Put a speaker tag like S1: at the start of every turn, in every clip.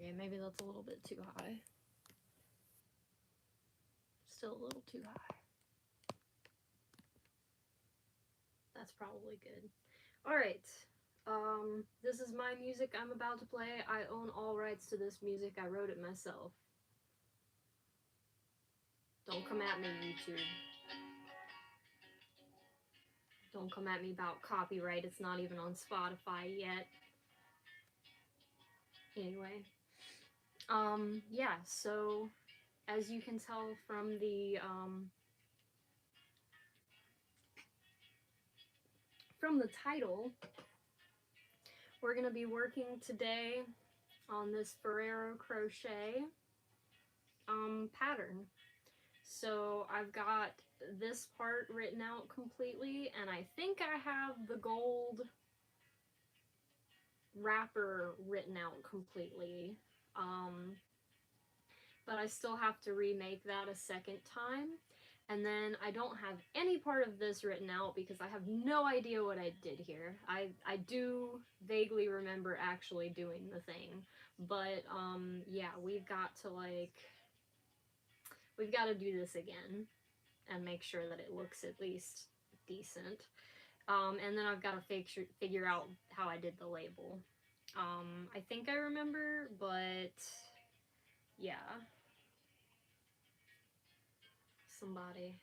S1: Okay, maybe that's a little bit too high. Still a little too high. That's probably good. Alright. This is my music I'm about to play. I own all rights to this music. I wrote it myself. Don't come at me, YouTube. Don't come at me about copyright. It's not even on Spotify yet. Anyway. Yeah, so as you can tell from the title, we're gonna be working today on this Ferrero crochet pattern. So I've got this part written out completely, and I think I have the gold wrapper written out completely. But I still have to remake that a second time. And then I don't have any part of this written out because I have no idea what I did here. I do vaguely remember actually doing the thing. But, yeah, we've got to do this again and make sure that it looks at least decent. And then I've got to figure out how I did the label. I think I remember, but yeah. Somebody.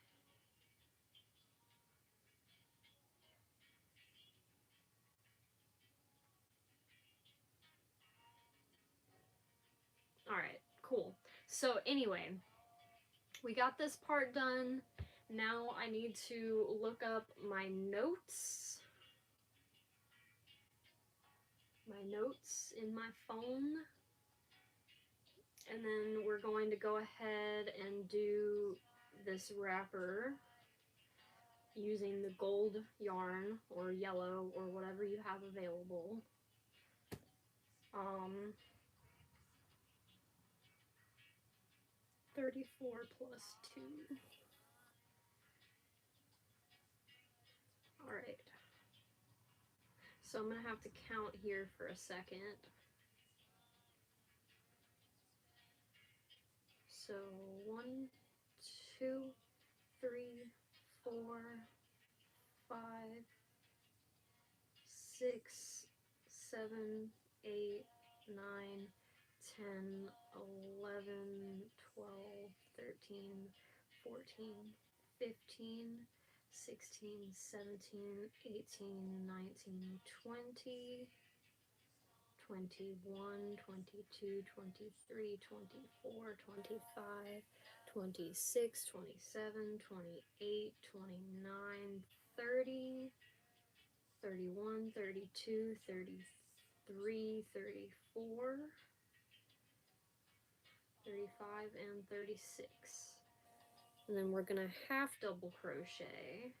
S1: Alright, cool. So anyway, we got this part done. Now I need to look up my notes. My notes in my phone. And then we're going to go ahead and do this wrapper using the gold yarn or yellow or whatever you have available. 34 plus 2. Alright. So I'm going to have to count here for a second. So 1, 2, 3, 4, 5, 6, 7, 8, 9, 10, 11, 12, 13, 14, 15, 16, 17, 18, 19, 20, 21, 22, 23, 24, 25, 26, 27, 28, 29, 30, 31, 32, 33, 34, 35, and 36. And then we're gonna half double crochet.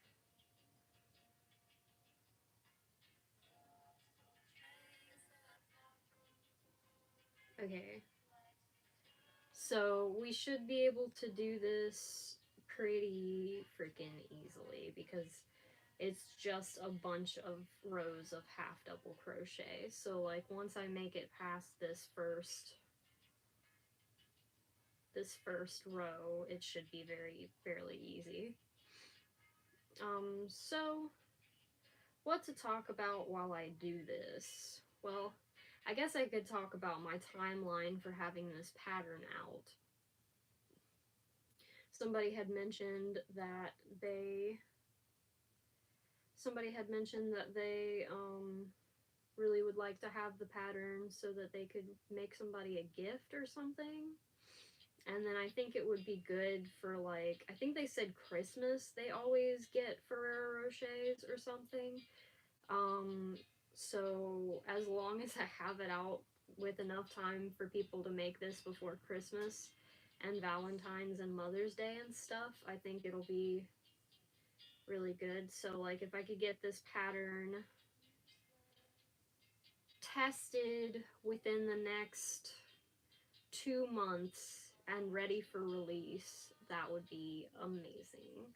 S1: Okay. So we should be able to do this pretty freaking easily because it's just a bunch of rows of half double crochet. So like once I make it past this first row, it should be fairly easy. So what to talk about while I do this? Well, I guess I could talk about my timeline for having this pattern out. Somebody had mentioned that they really would like to have the pattern so that they could make somebody a gift or something. And then I think it would be good for, like, I think they said Christmas they always get Ferrero Rochers or something. So as long as I have it out with enough time for people to make this before Christmas and Valentine's and Mother's Day and stuff, I think it'll be really good. So, like, if I could get this pattern tested within the next 2 months and ready for release, that would be amazing.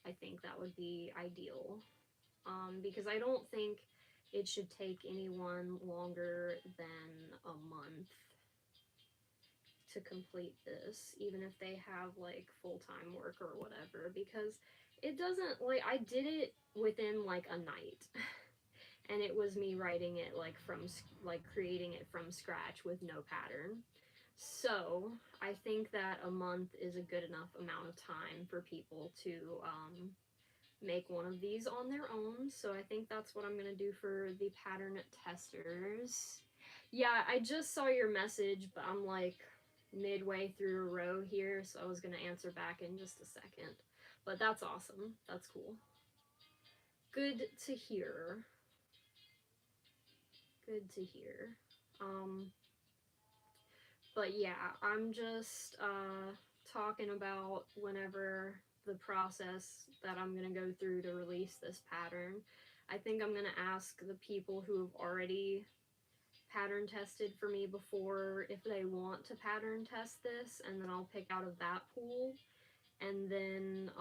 S1: I think that would be ideal. Because I don't think it should take anyone longer than a month to complete this, even if they have like full-time work or whatever, because it doesn't, like, I did it within like a night. And it was me writing it like from, like, creating it from scratch with no pattern. So I think that a month is a good enough amount of time for people to make one of these on their own. So I think that's what I'm going to do for the pattern testers. Yeah, I just saw your message, but I'm like midway through a row here, so I was going to answer back in just a second. But that's awesome. That's cool. Good to hear. Good to hear. But yeah, I'm just talking about whenever the process that I'm going to go through to release this pattern. I think I'm going to ask the people who have already pattern tested for me before if they want to pattern test this, and then I'll pick out of that pool. And then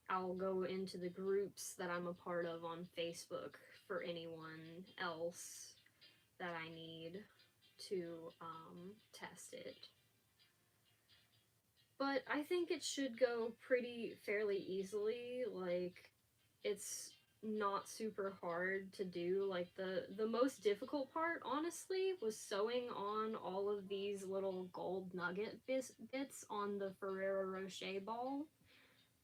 S1: I'll go into the groups that I'm a part of on Facebook for anyone else that I need to test it. But I think it should go pretty fairly easily. Like, it's not super hard to do. Like, the most difficult part, honestly, was sewing on all of these little gold nugget bits on the Ferrero Rocher ball.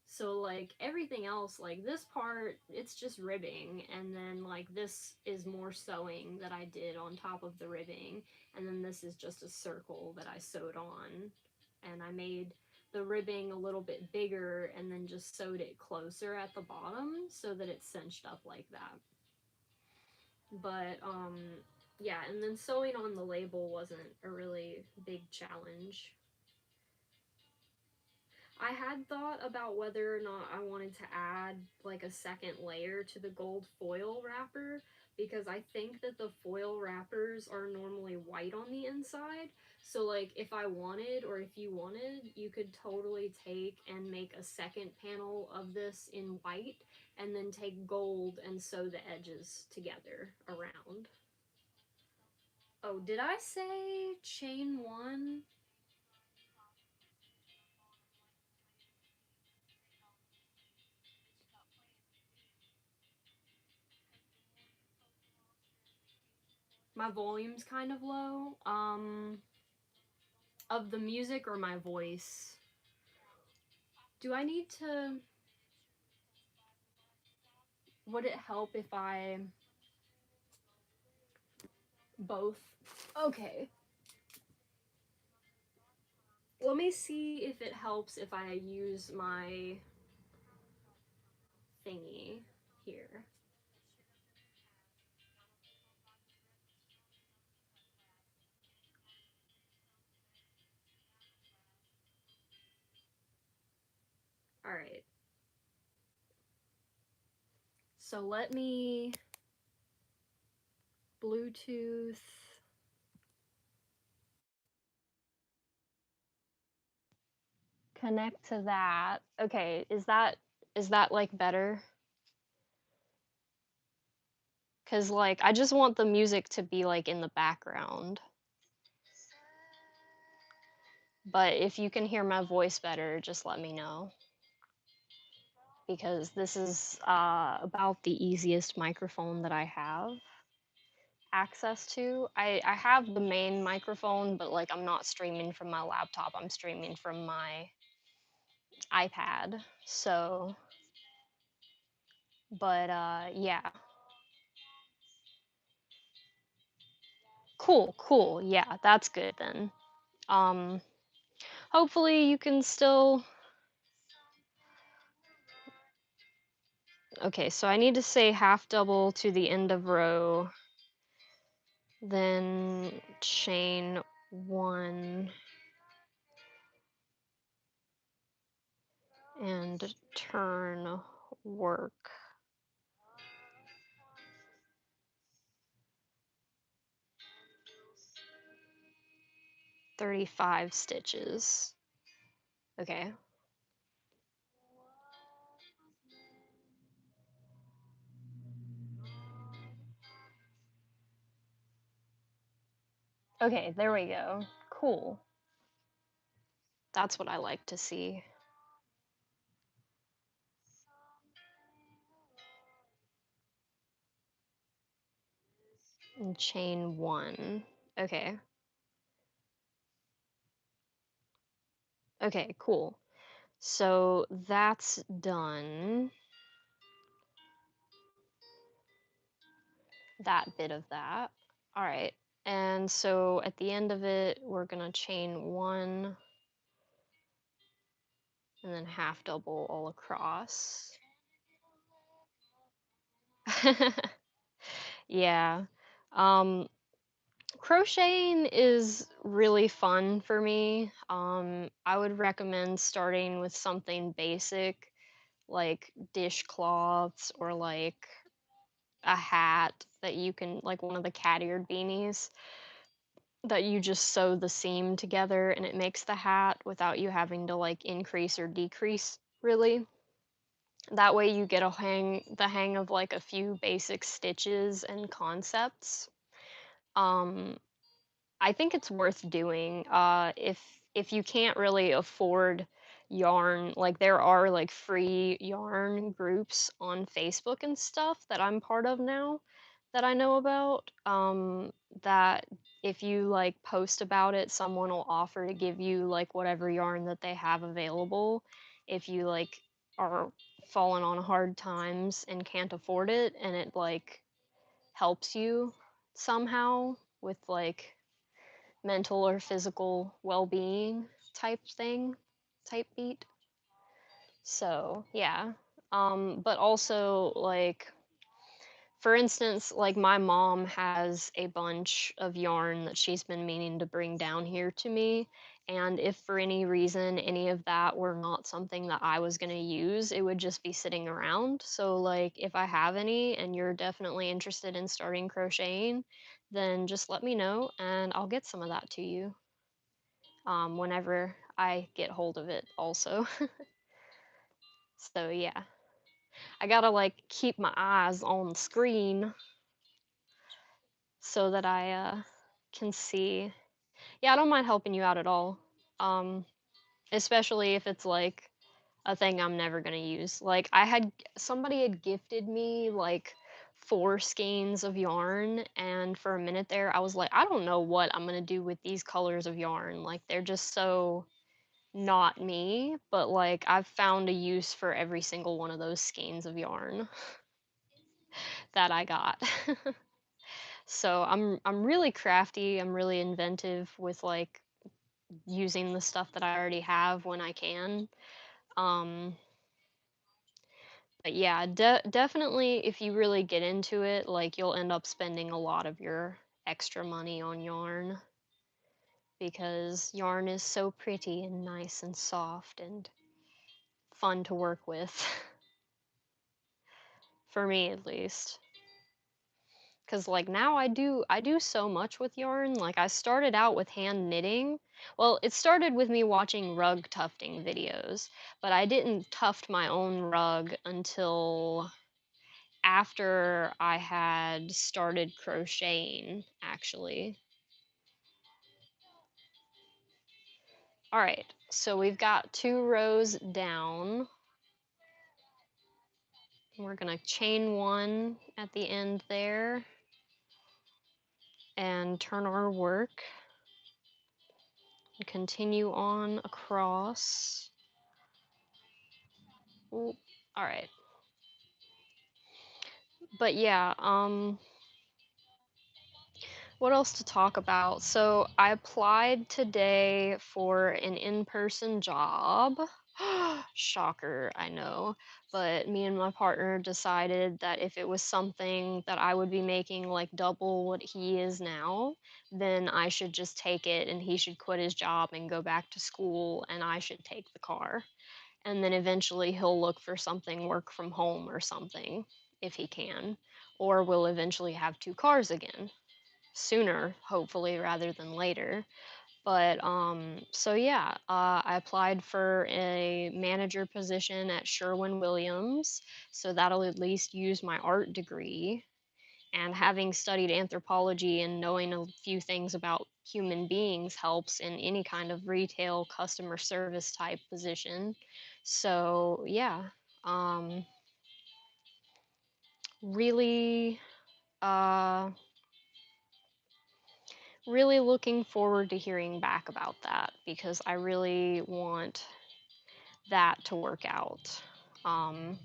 S1: So, like, everything else, like, this part, it's just ribbing, and then, like, this is more sewing that I did on top of the ribbing, and then this is just a circle that I sewed on, and I made the ribbing a little bit bigger, and then just sewed it closer at the bottom, so that it's cinched up like that. But, yeah, and then sewing on the label wasn't a really big challenge. I had thought about whether or not I wanted to add like a second layer to the gold foil wrapper, because I think that the foil wrappers are normally white on the inside. So like if I wanted, or if you wanted, you could totally take and make a second panel of this in white and then take gold and sew the edges together around. Oh, did I say chain one? My volume's kind of low. Of the music or my voice? Do I need to... Would it help if I... Both? Okay. Let me see if it helps if I use my thingy here. Alright. So let me Bluetooth connect to that. Okay, is that like better? Cause like I just want the music to be like in the background. But if you can hear my voice better, just let me know. Because this is about the easiest microphone that I have access to. I have the main microphone, but like I'm not streaming from my laptop. I'm streaming from my iPad. So, but yeah. Cool. Yeah, that's good then. Um hopefully you can still... Okay, so I need to say half double to the end of row, then chain 1 and turn work 35 stitches. Okay. Okay, there we go. Cool. That's what I like to see. And chain 1. Okay. Okay, cool. So that's done. That bit of that. All right. And so at the end of it, we're going to chain 1 and then half double all across. Yeah. Um, Crocheting is really fun for me. I would recommend starting with something basic like dishcloths or like a hat that you can, like one of the cat eared beanies that you just sew the seam together and it makes the hat without you having to like increase or decrease really. That way you get the hang of like a few basic stitches and concepts. Um, I think it's worth doing. If you can't really afford yarn, like there are like free yarn groups on Facebook and stuff that I'm part of now that I know about. That if you like post about it, someone will offer to give you like whatever yarn that they have available. If you like are falling on hard times and can't afford it, and it like helps you somehow with like mental or physical well-being type thing, type beat. So, yeah. But also like for instance, like my mom has a bunch of yarn that she's been meaning to bring down here to me. And if for any reason any of that were not something that I was going to use, it would just be sitting around. So, like, if I have any and you're definitely interested in starting crocheting, then just let me know and I'll get some of that to you whenever I get hold of it, also. So, yeah, I gotta like keep my eyes on the screen so that I can see. Yeah, I don't mind helping you out at all. Um, Especially if it's like a thing I'm never gonna use. Like somebody had gifted me like 4 skeins of yarn, and for a minute there, I was like, I don't know what I'm gonna do with these colors of yarn. Like they're just so not me. But like I've found a use for every single one of those skeins of yarn that I got. So I'm really crafty. I'm really inventive with like using the stuff that I already have when I can. Um, but yeah, definitely if you really get into it, like you'll end up spending a lot of your extra money on yarn because yarn is so pretty and nice and soft and fun to work with. For me at least. Cause like now I do so much with yarn. Like I started out with hand knitting. Well, it started with me watching rug tufting videos, but I didn't tuft my own rug until after I had started crocheting, actually. All right, so we've got 2 rows down. We're gonna chain 1 at the end there and turn our work and continue on across. Ooh, all right. But yeah, what else to talk about? So I applied today for an in-person job. Shocker, I know. But me and my partner decided that if it was something that I would be making like double what he is now, then I should just take it and he should quit his job and go back to school and I should take the car. And then eventually he'll look for something work from home or something if he can. Or we'll eventually have 2 cars again sooner, hopefully, rather than later. But so yeah, I applied for a manager position at Sherwin Williams, so that'll at least use my art degree. and having studied anthropology and knowing a few things about human beings helps in any kind of retail customer service type position. So, yeah, um, really, uh, really looking forward to hearing back about that because I really want that to work out. Um,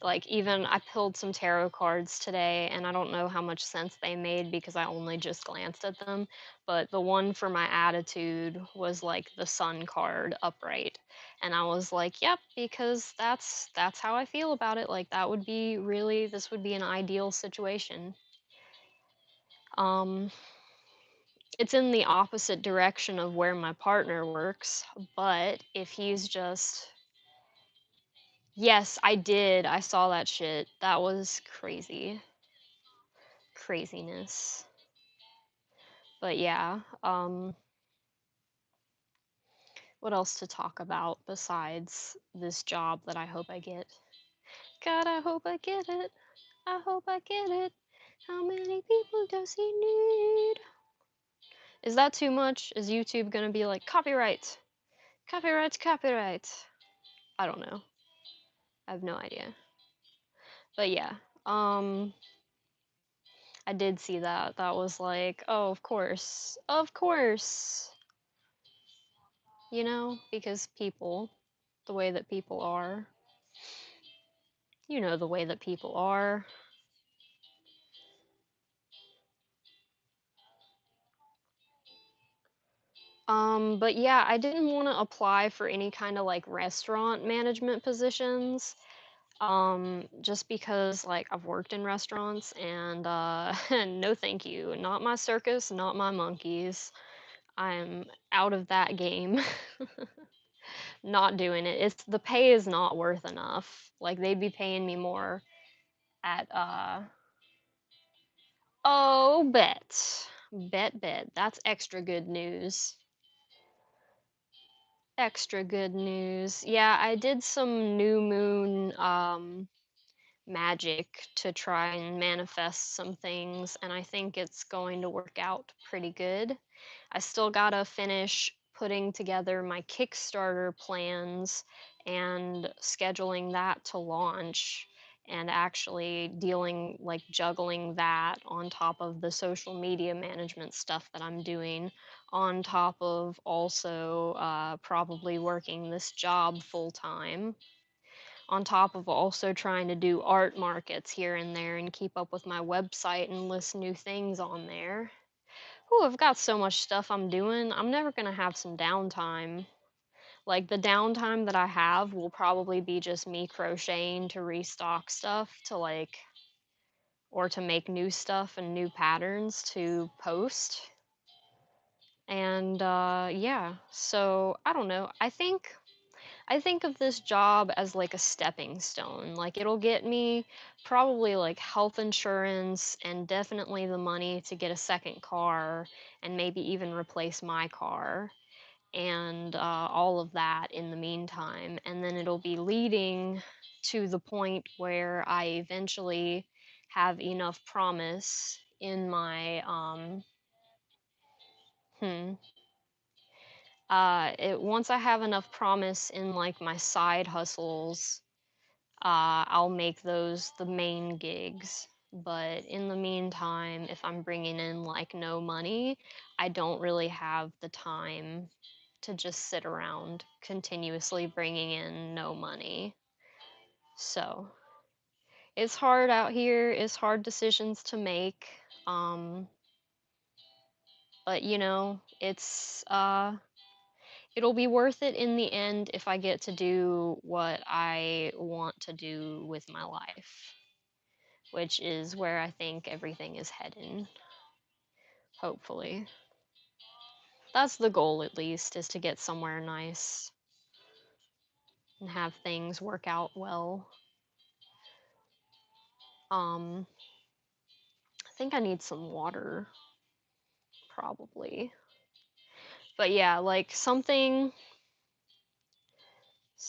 S1: Like, even I pulled some tarot cards today, and I don't know how much sense they made because I only just glanced at them, but the one for my attitude was, like, the Sun card upright, and I was like, "Yep," because that's how I feel about it, like, that would be really this would be an ideal situation. Um, it's in the opposite direction of where my partner works, but if he's just Yes, I did, I saw that shit. That was crazy. Craziness. But yeah, what else to talk about besides this job that I hope I get? God, I hope I get it. I hope I get it. How many people does he need? Is that too much? Is YouTube gonna be like copyright? Copyright, copyright. I don't know. I have no idea. But yeah, um, I did see that. That was like, oh, of course. Of course. Because people, the way that people are. You know the way that people are. But yeah, I didn't want to apply for any kind of like restaurant management positions. Just because like I've worked in restaurants and no thank you. Not my circus, not my monkeys. I'm out of that game. Not doing it. It's the pay is not worth enough. Like they'd be paying me more at oh, bet. Bet. That's extra good news. Extra good news. Yeah, I did some new moon magic to try and manifest some things, and I think it's going to work out pretty good. I still gotta finish putting together my Kickstarter plans and scheduling that to launch, and actually dealing, like, juggling that on top of the social media management stuff that I'm doing, on top of also probably working this job full time, on top of also trying to do art markets here and there and keep up with my website and list new things on there. Ooh, I've got so much stuff I'm doing. I'm never gonna have some downtime. Like the downtime that I have will probably be just me crocheting to restock stuff to like or to make new stuff and new patterns to post. And yeah, so I don't know. I think of this job as like a stepping stone. Like it'll get me probably like health insurance and definitely the money to get a second car and maybe even replace my car and all of that in the meantime. And then it'll be leading to the point where I eventually have enough promise in my hmm once I have enough promise in like my side hustles, I'll make those the main gigs. But in the meantime, if I'm bringing in like no money, I don't really have the time to just sit around continuously bringing in no money. So it's hard out here, it's hard decisions to make. Um, but it'll be worth it in the end if I get to do what I want to do with my life, which is where I think everything is heading, hopefully. That's the goal, at least, is to get somewhere nice and have things work out well. Um, I think I need some water, probably. But yeah, like something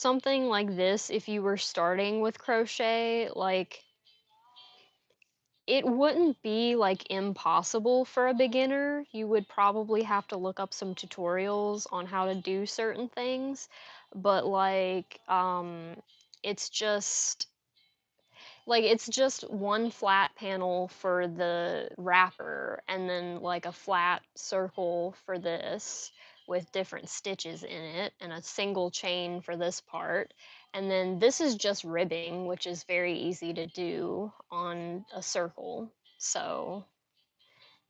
S1: like this, if you were starting with crochet, like It wouldn't be, like, impossible for a beginner. You would probably have to look up some tutorials on how to do certain things, but, like, it's just it's just one flat panel for the wrapper and then, like, a flat circle for this with different stitches in it and a single chain for this part, and then this is just ribbing, which is very easy to do on a circle. So,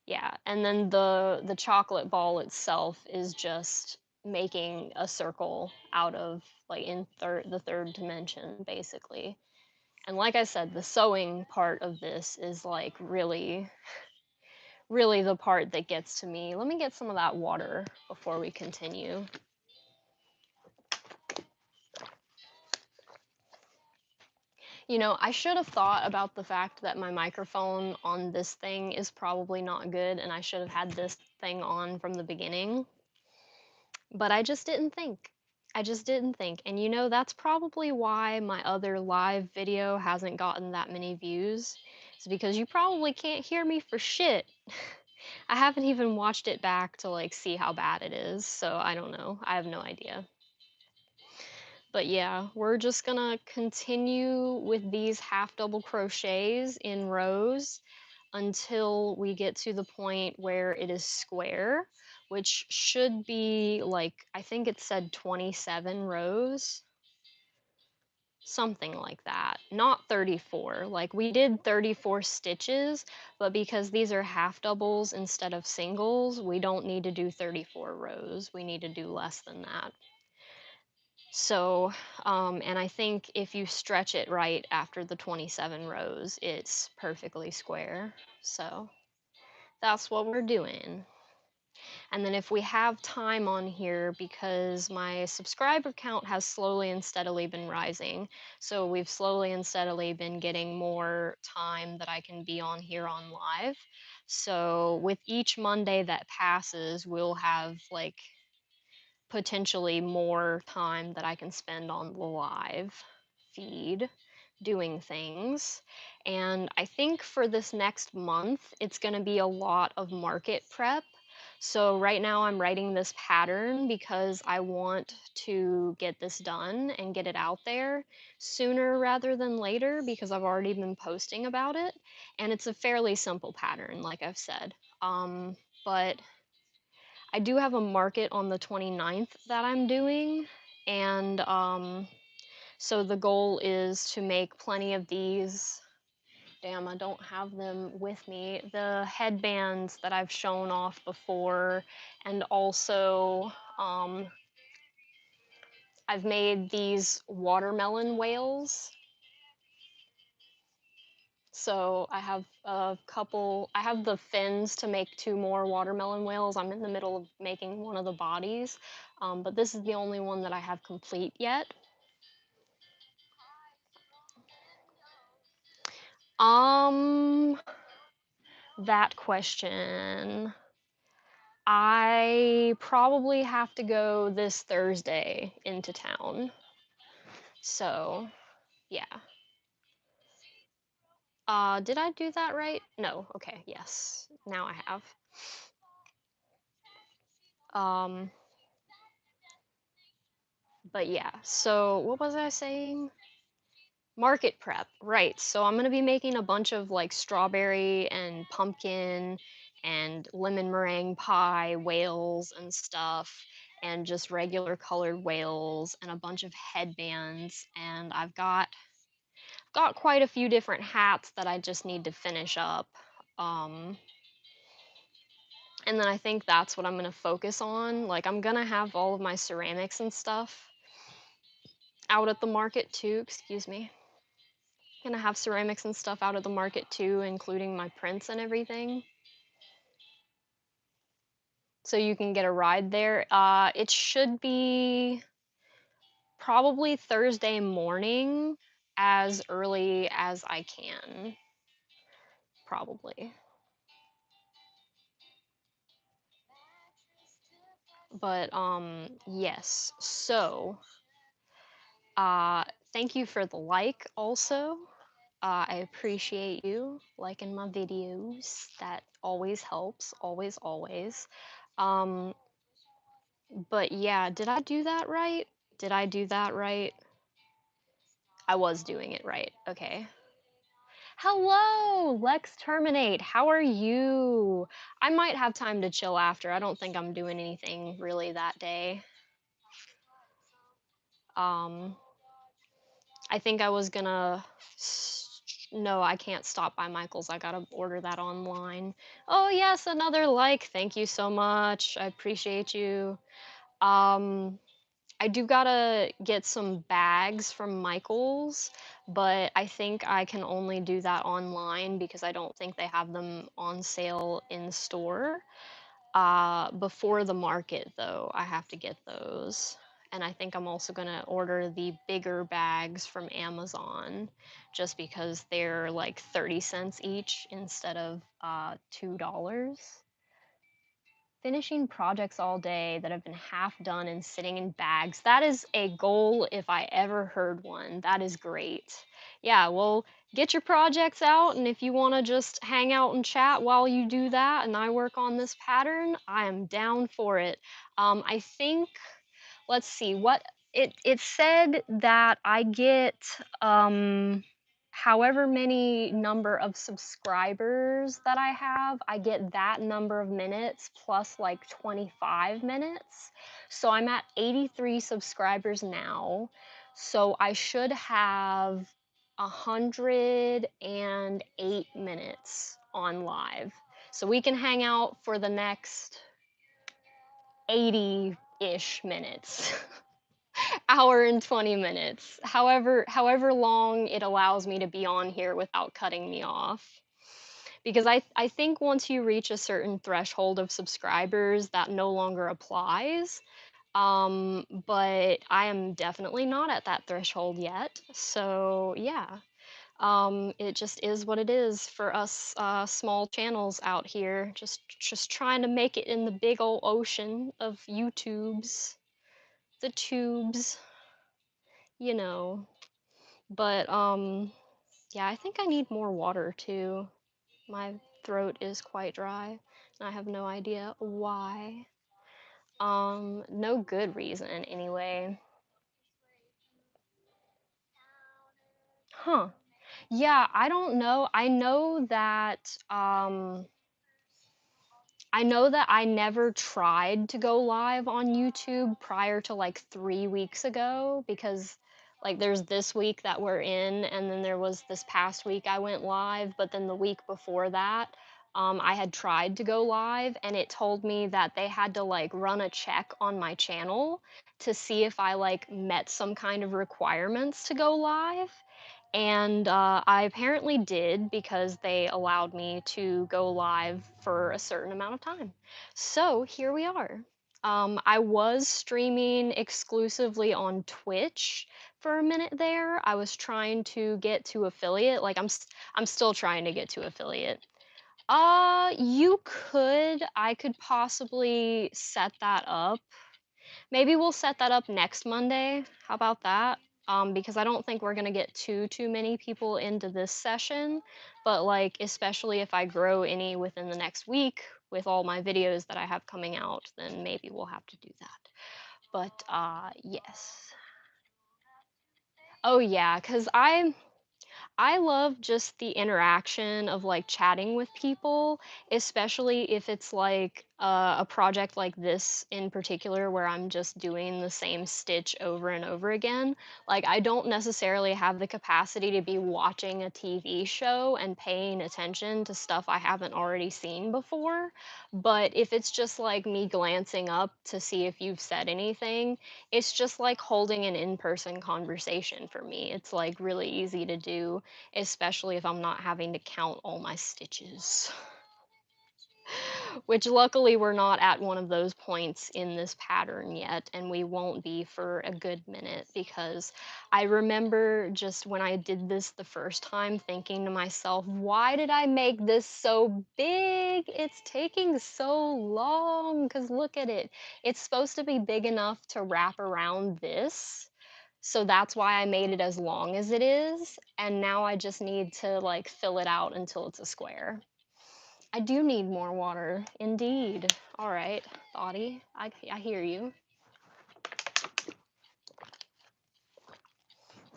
S1: yeah, and then the chocolate ball itself is just making a circle out of, like, in the 3rd dimension, basically. And like I said, the sewing part of this is, like, really, really the part that gets to me. Let me get some of that water before we continue. You know, I should have thought about the fact that my microphone on this thing is probably not good, and I should have had this thing on from the beginning, but I just didn't think. I just didn't think. And you know, that's probably why my other live video hasn't gotten that many views. It's because you probably can't hear me for shit. I haven't even watched it back to, like, see how bad it is, so I don't know. I have no idea. But yeah, we're just gonna continue with these half double crochets in rows until we get to the point where it is square, which should be, like, I think it said 27 rows. Something like that. Not 34. Like, we did 34 stitches, but because these are half doubles instead of singles, we don't need to do 34 rows. We need to do less than that. So, and I think if you stretch it right after the 27 rows, it's perfectly square. So, that's what we're doing. And then if we have time on here, because my subscriber count has slowly and steadily been rising, so we've slowly and steadily been getting more time that I can be on here on live. So with each Monday that passes, we'll have, like, potentially more time that I can spend on the live feed doing things. And I think for this next month, it's going to be a lot of market prep. So right now I'm writing this pattern because I want to get this done and get it out there sooner rather than later because I've already been posting about it. And it's a fairly simple pattern, like I've said. But I do have a market on the 29th that I'm doing, and so the goal is to make plenty of these. Damn, I don't have them with me. The headbands that I've shown off before, and also I've made these watermelon whales. So I have a couple, I have the fins to make 2 more watermelon whales. I'm in the middle of making one of the bodies, but this is the only one that I have complete yet. Um, that question. I probably have to go this Thursday into town. So, yeah. Did I do that right? No. Okay, yes. Now I have. Um, but yeah. So, what was I saying? Market prep, right. So I'm gonna be making a bunch of, like, strawberry and pumpkin and lemon meringue pie whales and stuff, and just regular colored whales and a bunch of headbands. And I've got quite a few different hats that I just need to finish up. Um, and then I think that's what I'm gonna focus on. Like, I'm gonna have all of my ceramics and stuff out at the market too. Excuse me. Gonna have ceramics and stuff out of the market too, including my prints and everything. So you can get a ride there. It should be probably Thursday morning, as early as I can. Probably. But yes. So, thank you for the like also. I appreciate you liking my videos. That always helps, always, always. Um, but yeah, did I do that right? Did I do that right? I was doing it right. Okay. Hello, Lex Terminate. How are you? I might have time to chill after. I don't think I'm doing anything really that day. Um, I think I was gonna. No, I can't stop by Michael's. I gotta order that online. Oh, yes, another like. Thank you so much. I appreciate you. Um, I do gotta get some bags from Michael's, but I think I can only do that online because I don't think they have them on sale in store. Before the market, though, I have to get those. And I think I'm also gonna order the bigger bags from Amazon just because they're like 30 cents each instead of $2. Finishing projects all day that have been half done and sitting in bags. That is a goal if I ever heard one. That is great. Yeah, well, get your projects out, and if you want to just hang out and chat while you do that and I work on this pattern, I am down for it. I think, let's see, what it said that I get however many number of subscribers that I have, I get that number of minutes plus like 25 minutes. So I'm at 83 subscribers now. So I should have 108 minutes on live. So we can hang out for the next 80-ish minutes. Hour and 20 minutes. However long it allows me to be on here without cutting me off. Because I think once you reach a certain threshold of subscribers, that no longer applies. But I am definitely not at that threshold yet. So yeah. It just is what it is for us small channels out here. Just trying to make it in the big old ocean of YouTubes. The tubes, you know. But yeah, I think I need more water too. My throat is quite dry, and I have no idea why. No good reason anyway. Huh. Yeah, I don't know. I know that I never tried to go live on YouTube prior to like 3 weeks ago because like there's this week that we're in, and then there was this past week I went live, but then the week before that, I had tried to go live and it told me that they had to like run a check on my channel to see if I like met some kind of requirements to go live. And I apparently did because they allowed me to go live for a certain amount of time. So here we are. I was streaming exclusively on Twitch for a minute there. I was trying to get to affiliate. Like I'm still trying to get to affiliate. You could. I could possibly set that up. Maybe we'll set that up next Monday. How about that? Because I don't think we're gonna get too many people into this session, but like especially if I grow any within the next week with all my videos that I have coming out, then maybe we'll have to do that. But yes. Oh yeah, cuz I love just the interaction of like chatting with people, especially if it's like a project like this in particular where I'm just doing the same stitch over and over again. Like, I don't necessarily have the capacity to be watching a TV show and paying attention to stuff I haven't already seen before. But if it's just like me glancing up to see if you've said anything, it's just like holding an in person conversation for me. It's like really easy to do, especially if I'm not having to count all my stitches. Which luckily we're not at one of those points in this pattern yet, and we won't be for a good minute because I remember just when I did this the first time thinking to myself, why did I make this so big? It's taking so long because look at it. It's supposed to be big enough to wrap around this.
S2: So that's why I made it as long as it is, and now I just need to, like, fill it out until it's a square. I do need more water, indeed. Alright, Thoughty, I hear you.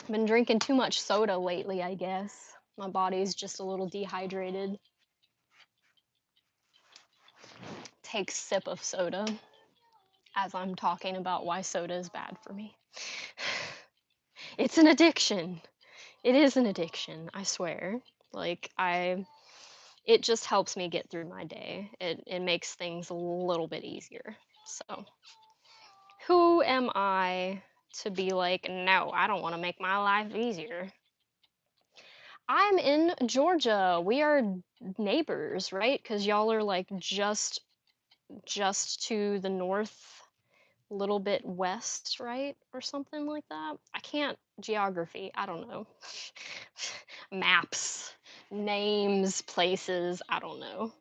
S2: Been drinking too much soda lately, I guess. My body's just a little dehydrated. Take sip of soda as I'm talking about why soda is bad for me. It's an addiction. It is an addiction, I swear. Like, it just helps me get through my day. It makes things a little bit easier. So, who am I to be like, no, I don't want to make my life easier? I'm in Georgia. We are neighbors, right? Because y'all are like just to the north, little bit west, right? Or something like that. I can't geography. I don't know. Maps, names, places, I don't know.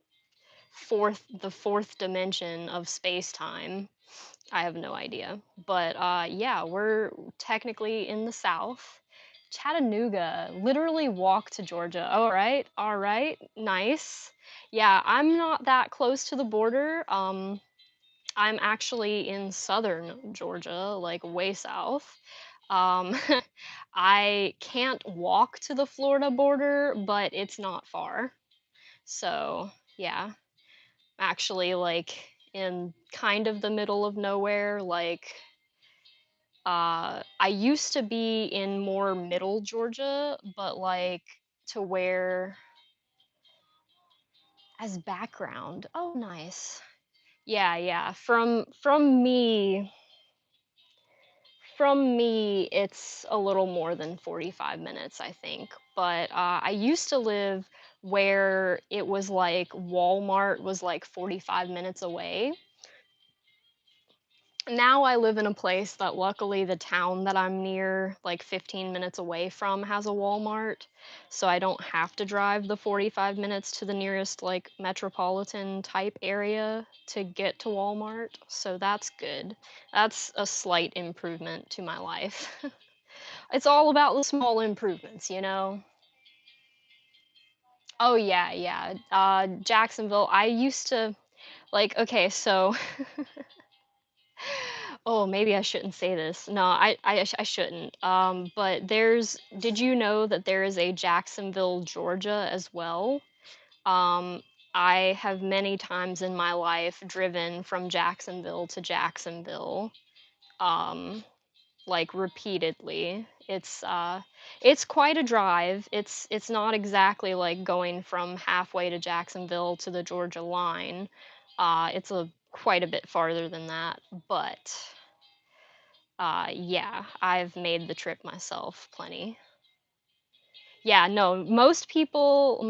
S2: The fourth dimension of space-time. I have no idea. But yeah, we're technically in the South. Chattanooga, literally walk to Georgia. All right, nice. Yeah, I'm not that close to the border. I'm actually in southern Georgia, like way south. Um, I can't walk to the Florida border, but it's not far. So yeah, actually like in kind of the middle of nowhere, like I used to be in more middle Georgia, but like to where as background. Oh, nice. Yeah, yeah. From me, it's a little more than 45 minutes, I think. But I used to live where it was like Walmart was like 45 minutes away. Now I live in a place that luckily the town that I'm near, like 15 minutes away from, has a Walmart. So I don't have to drive the 45 minutes to the nearest like metropolitan type area to get to Walmart. So that's good. That's a slight improvement to my life. It's all about the small improvements, you know? Oh, yeah, yeah. Jacksonville, I used to like, okay, so oh, maybe I shouldn't say this. No, I shouldn't. But did you know that there is a Jacksonville, Georgia as well? Um, I have many times in my life driven from Jacksonville to Jacksonville. Um, like repeatedly. It's quite a drive. It's not exactly like going from halfway to Jacksonville to the Georgia line. It's a quite a bit farther than that, but yeah, I've made the trip myself plenty. Yeah, no, most people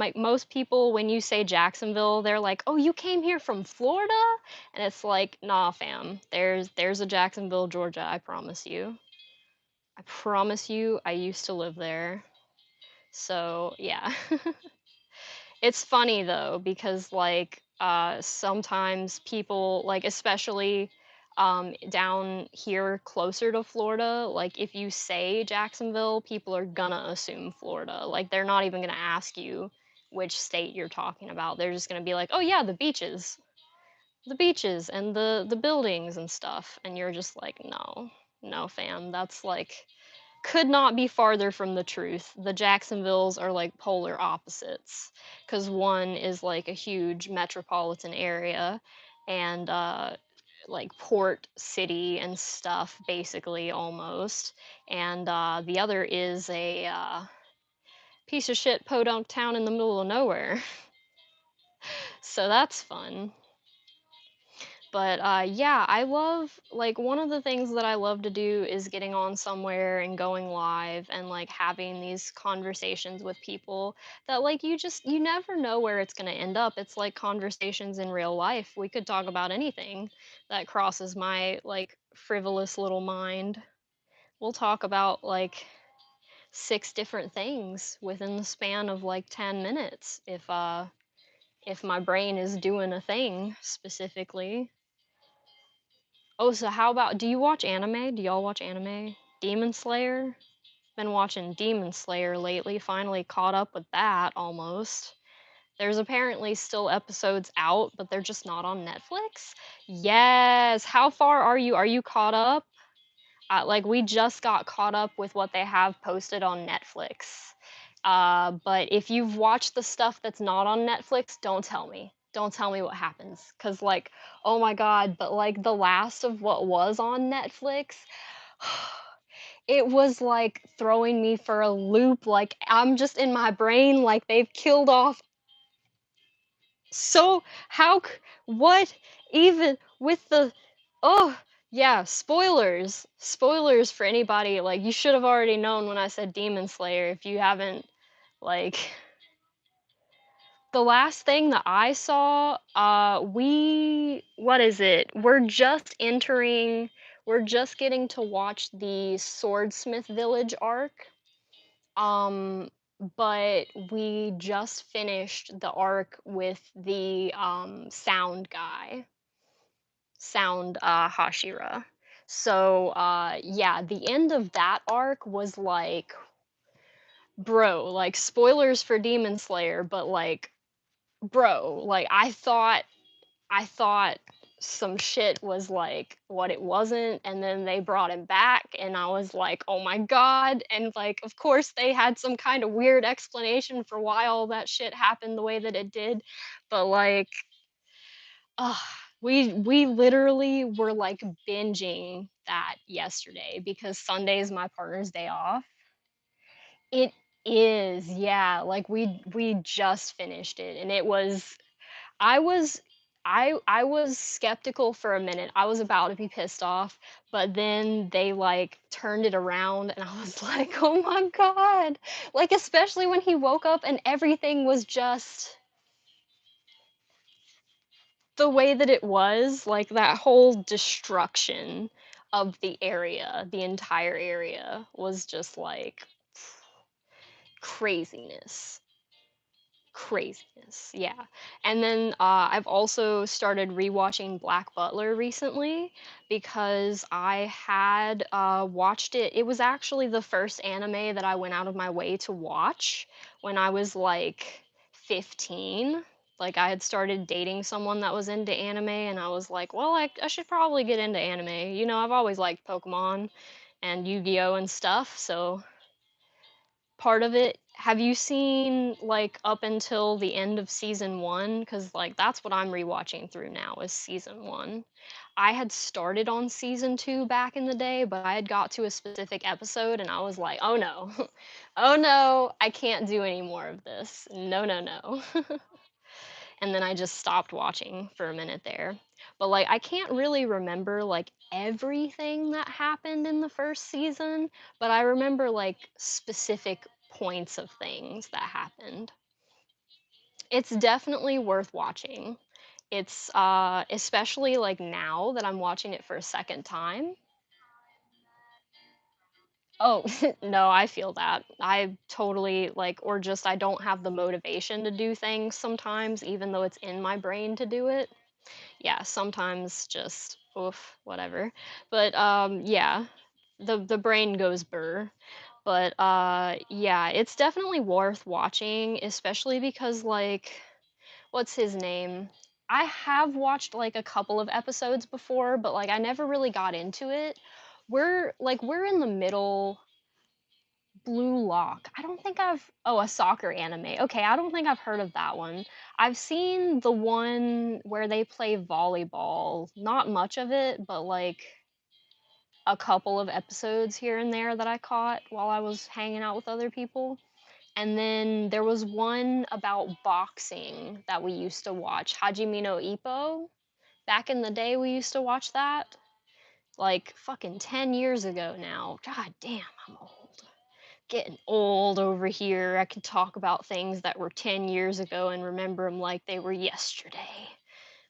S2: when you say Jacksonville, they're like, "Oh, you came here from Florida?" And it's like, "Nah, fam. There's a Jacksonville, Georgia, I promise you. I promise you, I used to live there." So, yeah. It's funny though because like sometimes people like especially down here closer to Florida, like if you say Jacksonville, people are gonna assume Florida. Like they're not even gonna ask you which state you're talking about. They're just gonna be like, "Oh yeah, the beaches. The beaches and the buildings and stuff." And you're just like, "No. No, fam. That's like could not be farther from the truth. The Jacksonvilles are like polar opposites because one is like a huge metropolitan area and like port city and stuff, basically almost, and the other is a piece of shit podunk town in the middle of nowhere. So that's fun. But yeah, I love like one of the things that I love to do is getting on somewhere and going live and like having these conversations with people that like you never know where it's going to end up. It's like conversations in real life. We could talk about anything that crosses my like frivolous little mind. We'll talk about like six different things within the span of like 10 minutes if my brain is doing a thing specifically. Oh, so how about do you watch anime? Do y'all watch anime? Demon Slayer. Been watching Demon Slayer lately, finally caught up with that almost. There's apparently still episodes out, but they're just not on Netflix. Yes. How far are you? Are you caught up? Like we just got caught up with what they have posted on Netflix. But if you've watched the stuff that's not on Netflix, don't tell me. Don't tell me what happens. Cause like, oh my god, but like the last of what was on Netflix, it was like throwing me for a loop. Like I'm just in my brain, like they've killed off so what even with the oh yeah, spoilers. Spoilers for anybody. Like you should have already known when I said Demon Slayer if you haven't like the last thing that I saw, we what is it? We're just getting to watch the Swordsmith Village arc. Um, but we just finished the arc with the sound guy, sound Hashira. So yeah, the end of that arc was like, bro, like spoilers for Demon Slayer, but like, bro, like I thought some shit was like what it wasn't, and then they brought him back and I was like, "Oh my god." And like of course they had some kind of weird explanation for why all that shit happened the way that it did. But like uh we literally were like binging that yesterday because Sunday is my partner's day off. It is, yeah. Like we just finished it and it was I was I was skeptical for a minute. I was about to be pissed off, but then they like turned it around and I was like, "Oh my god." Like especially when he woke up and everything was just the way that it was, like that whole destruction of the area, the entire area was just like craziness. Craziness, yeah. And then, I've also started rewatching Black Butler recently because I had, watched it. It was actually the first anime that I went out of my way to watch when I was, like, 15. Like, I had started dating someone that was into anime, and I was like, "Well, I should probably get into anime." You know, I've always liked Pokemon and Yu-Gi-Oh! And stuff, so part of it. Have you seen, like, up until the end of season 1? Because like, that's what I'm rewatching through now is season 1. I had started on season 2 back in the day, but I had got to a specific episode and I was like, "Oh, no. Oh, no. I can't do any more of this. No, no, no." And then I just stopped watching for a minute there. But like I can't really remember like everything that happened in the first season, but I remember like specific points of things that happened. It's definitely worth watching. It's especially like now that I'm watching it for a second time. Oh, no, I feel that. I totally like or just I don't have the motivation to do things sometimes even though it's in my brain to do it. Yeah, sometimes just oof, whatever. But yeah, the brain goes burr. But yeah, it's definitely worth watching, especially because like what's his name? I have watched like a couple of episodes before, but like I never really got into it. We're in the middle. Blue Lock. I don't think I've oh, a soccer anime. Okay, I don't think I've heard of that one. I've seen the one where they play volleyball. Not much of it, but like a couple of episodes here and there that I caught while I was hanging out with other people. And then there was one about boxing that we used to watch, Hajime no Ippo. Back in the day, we used to watch that. Like fucking 10 years ago now. God damn, I'm old. Getting old over here. I can talk about things that were 10 years ago and remember them like they were yesterday.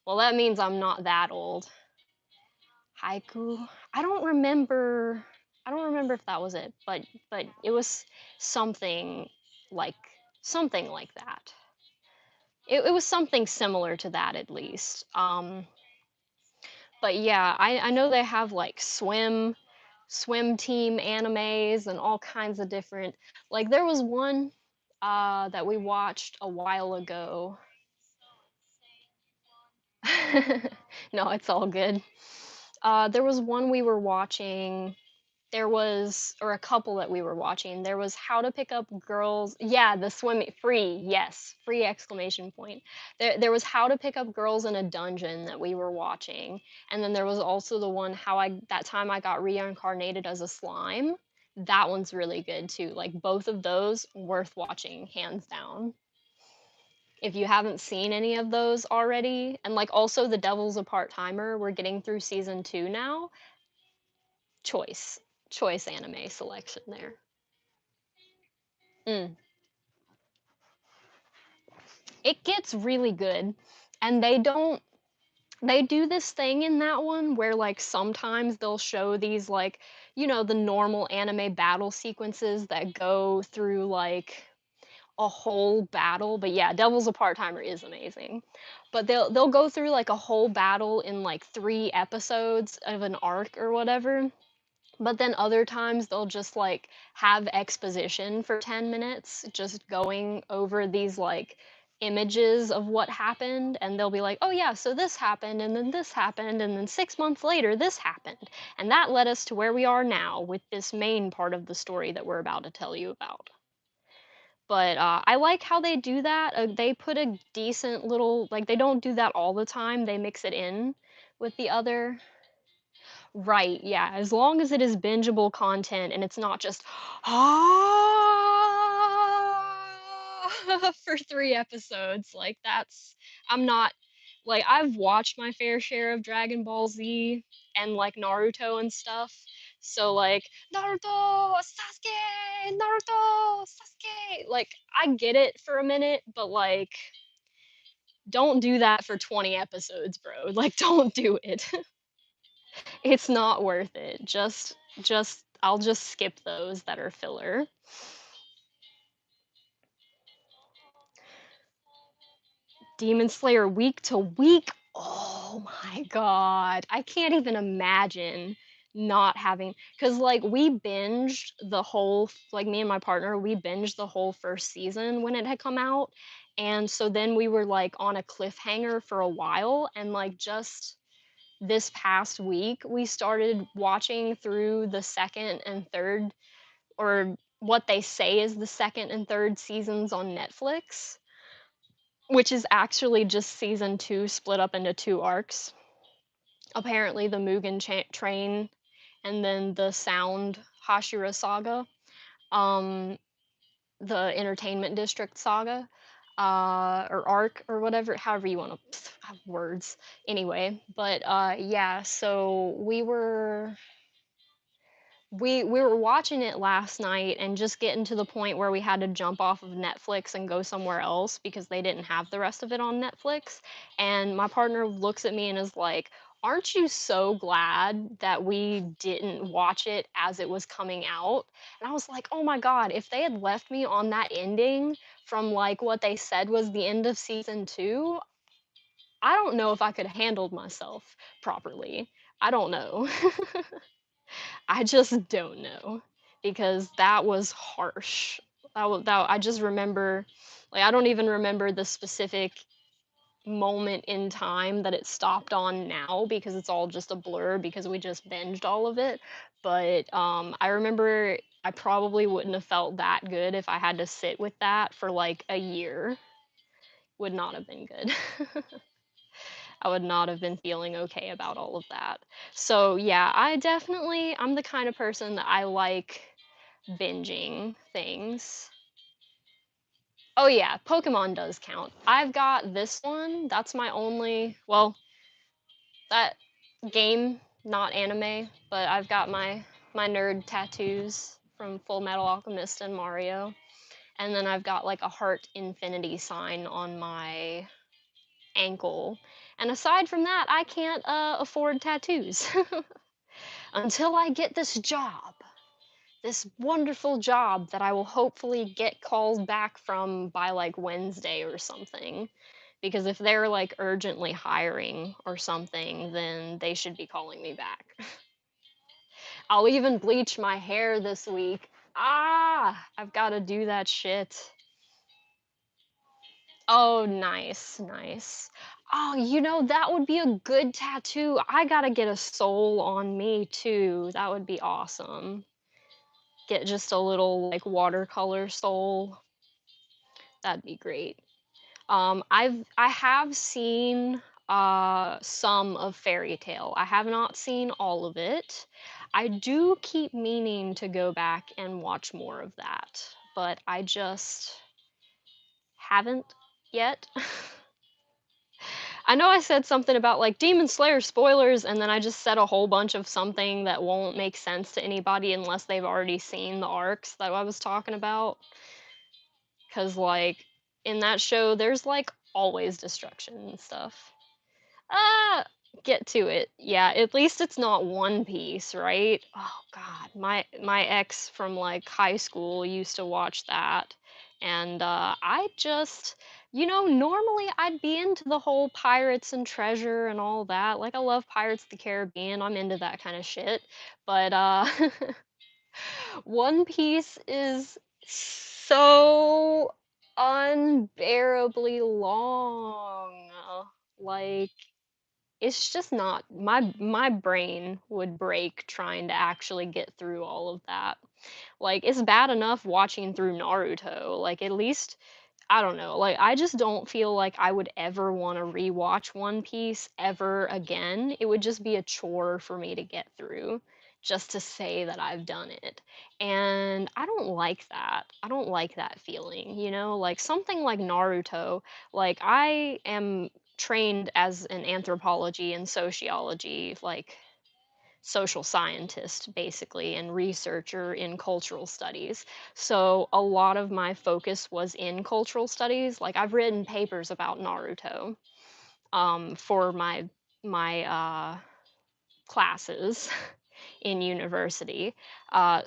S2: Well, that means I'm not that old. Haiku. I don't remember. I don't remember if that was it, but it was something like something like that. It was something similar to that at least. But yeah, I know they have like swim. swim team animes and all kinds of different, like, there was one, that we watched a while ago. No, it's all good. There was one we were watching. There was, or a couple that we were watching. There was How to Pick Up Girls. Yeah, the swimming free. Yes, free exclamation point. There was How to Pick Up Girls in a Dungeon that we were watching, and then there was also the one how I that time I got reincarnated as a slime. That one's really good too. Like both of those worth watching hands down. If you haven't seen any of those already, and like also The Devil's a Part-Timer, we're getting through season 2 now. Choice. Choice anime selection there. Mm. It gets really good. And they do this thing in that one where like sometimes they'll show these like, the normal anime battle sequences that go through like a whole battle. But yeah, Devil's a Part-Timer is amazing. But they'll go through like a whole battle in like 3 episodes of an arc or whatever. But then other times they'll just like have exposition for 10 minutes, just going over these like images of what happened. And they'll be like, oh yeah, so this happened, and then this happened, and then 6 months later, this happened. And that led us to where we are now with this main part of the story that we're about to tell you about. But I like how they do that. They put a decent little, like, they don't do that all the time, they mix it in with the other. Right, yeah, as long as it is bingeable content and it's not just, "Ah," for 3 episodes, like, I'm not like, I've watched my fair share of Dragon Ball Z and, like, Naruto and stuff, so, like, "Naruto! Sasuke! Naruto! Sasuke!" Like, I get it for a minute, but, like, don't do that for 20 episodes, bro, like, don't do it. It's not worth it. Just I'll just skip those that are filler. Demon Slayer week to week. Oh my god. I can't even imagine not having, cuz like we binged the whole, like me and my partner, we binged the whole first season when it had come out. And so then we were like on a cliffhanger for a while, and like just this past week we started watching through the second and third, or what they say is the second and third seasons on Netflix, which is actually just season 2 split up into 2 arcs. Apparently, the Mugen Train and then the Sound Hashira Saga, um, the Entertainment District Saga, or arc or whatever, however you want to words. Anyway, but yeah, so we were watching it last night and just getting to the point where we had to jump off of Netflix and go somewhere else because they didn't have the rest of it on Netflix. And my partner looks at me and is like, "Aren't you so glad that we didn't watch it as it was coming out?" And I was like, "Oh my god, if they had left me on that ending from like what they said was the end of season 2, I don't know if I could have handled myself properly. I don't know." I just don't know, because that was harsh. That I just remember, like, I don't even remember the specific moment in time that it stopped on now because it's all just a blur because we just binged all of it. But I remember I probably wouldn't have felt that good if I had to sit with that for like a year. Would not have been good. I would not have been feeling okay about all of that. So, yeah, I'm the kind of person that I like binging things. Oh, yeah, Pokemon does count. I've got this one. That's my only, well, that game, not anime, but I've got my nerd tattoos from Full Metal Alchemist and Mario. And then I've got like a heart infinity sign on my ankle. And aside from that, I can't afford tattoos until I get this wonderful job that I will hopefully get calls back from by like Wednesday or something. Because if they're like urgently hiring or something, then they should be calling me back. I'll even bleach my hair this week. Ah, I've got to do that shit. Oh, nice, nice. Oh, that would be a good tattoo. I gotta get a soul on me too. That would be awesome. Get just a little like watercolor soul. That'd be great. I have seen some of Fairy Tale. I have not seen all of it. I do keep meaning to go back and watch more of that, but I just haven't yet. I know I said something about like Demon Slayer spoilers, and then I just said a whole bunch of something that won't make sense to anybody unless they've already seen the arcs that I was talking about. Cause like in that show, there's like always destruction and stuff. Ah, get to it. Yeah, at least it's not One Piece, right? Oh god, my ex from like high school used to watch that, and I just, normally I'd be into the whole pirates and treasure and all that. Like I love Pirates of the Caribbean. I'm into that kind of shit. But One Piece is so unbearably long. Like it's just not my brain would break trying to actually get through all of that. Like it's bad enough watching through Naruto. Like at least I don't know. Like I just don't feel like I would ever want to rewatch One Piece ever again. It would just be a chore for me to get through just to say that I've done it. And I don't like that. I don't like that feeling, Like something like Naruto, like I am trained as an anthropology and sociology like social scientist basically and researcher in cultural studies. So a lot of my focus was in cultural studies. Like I've written papers about Naruto for my classes in university.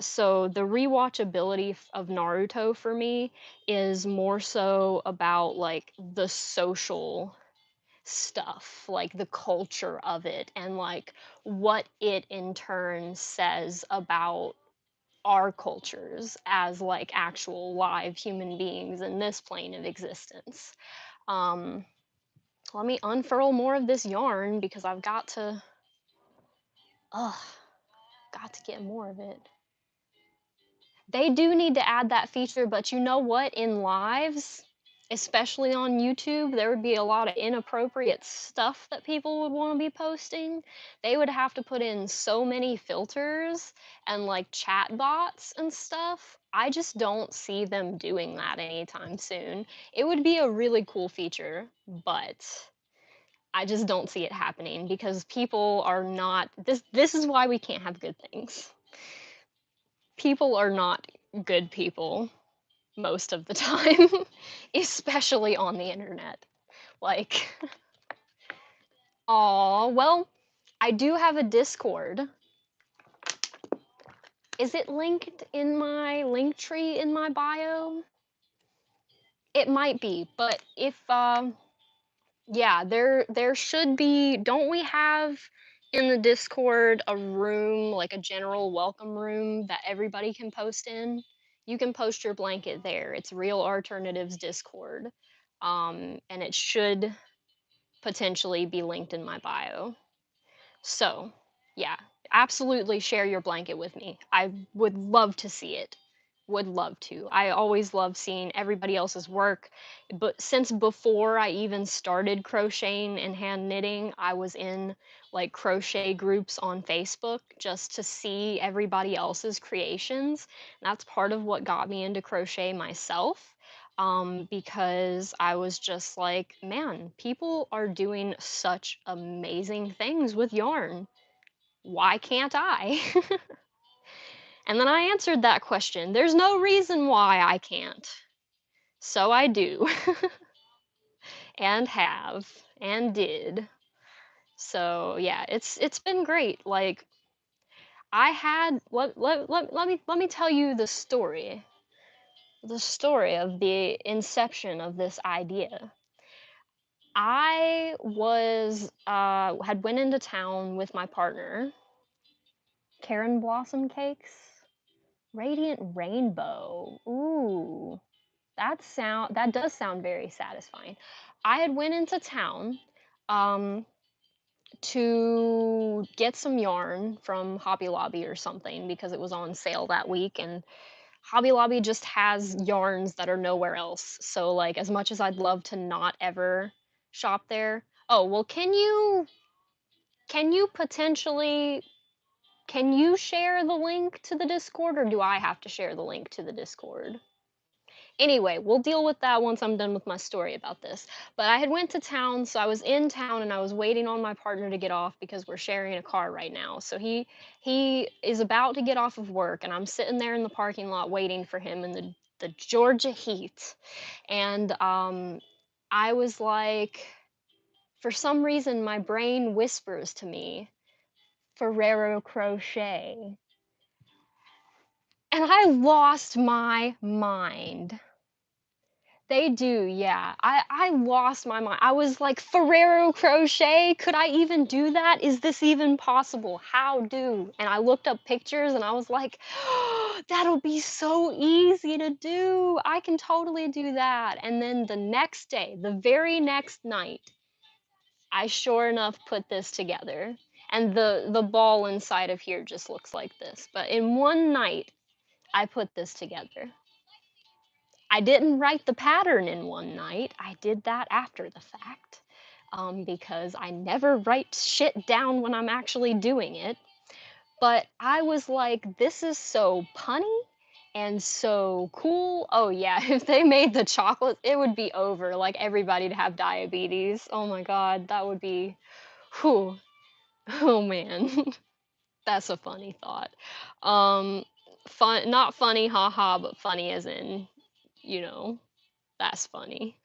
S2: So the rewatchability of Naruto for me is more so about like the social stuff, like the culture of it, and like what it in turn says about our cultures as like actual live human beings in this plane of existence. Um, Let me unfurl more of this yarn because I've ugh, got to get more of it. They do need to add that feature, but you know what? In lives, especially on YouTube, there would be a lot of inappropriate stuff that people would want to be posting. They would have to put in so many filters and like chat bots and stuff. I just don't see them doing that anytime soon. It would be a really cool feature, but I just don't see it happening because people are not this is why we can't have good things. People are not good people most of the time, especially on the internet. Like, oh, well, I do have a Discord. Is it linked in my link tree in my bio? It might be, but if yeah, there should be. Don't we have in the Discord a room, like a general welcome room that everybody can post in? You can post your blanket there. It's Real Alternatives Discord. And it should potentially be linked in my bio. So, yeah, absolutely share your blanket with me. I would love to see it. Would love to. I always love seeing everybody else's work. But since before I even started crocheting and hand knitting, I was in like crochet groups on Facebook just to see everybody else's creations. And that's part of what got me into crochet myself. Because I was just like, man, people are doing such amazing things with yarn. Why can't I? And then I answered that question. There's no reason why I can't. So I do, and have, and did. So yeah, it's been great. Like I had let me tell you the story. The story of the inception of this idea. I was had went into town with my partner Karen Blossom cakes. Radiant Rainbow. Ooh. That does sound very satisfying. I had went into town um to get some yarn from Hobby Lobby or something because it was on sale that week, and Hobby Lobby just has yarns that are nowhere else. So like as much as I'd love to not ever shop there. Oh, well, can you potentially can you share the link to the Discord, or do I have to share the link to the Discord? Anyway, we'll deal with that once I'm done with my story about this. But I had went to town, so I was in town and I was waiting on my partner to get off because we're sharing a car right now. So he is about to get off of work and I'm sitting there in the parking lot waiting for him in the Georgia heat. And I was like, for some reason my brain whispers to me, Ferrero Crochet. And I lost my mind. They do, yeah. I lost my mind. I was like, Ferrero Crochet? Could I even do that? Is this even possible? How do? And I looked up pictures and I was like, oh, that'll be so easy to do. I can totally do that. And then the next day, the very next night, I sure enough put this together. And the ball inside of here just looks like this. But in one night, I put this together. I didn't write the pattern in one night. I did that after the fact because I never write shit down when I'm actually doing it. But I was like, this is so punny and so cool. Oh, yeah, if they made the chocolate, it would be over. Like everybody'd have diabetes. Oh my God, that would be, whew. Oh man, that's a funny thought. Not funny, haha, but funny as in, you know, that's funny.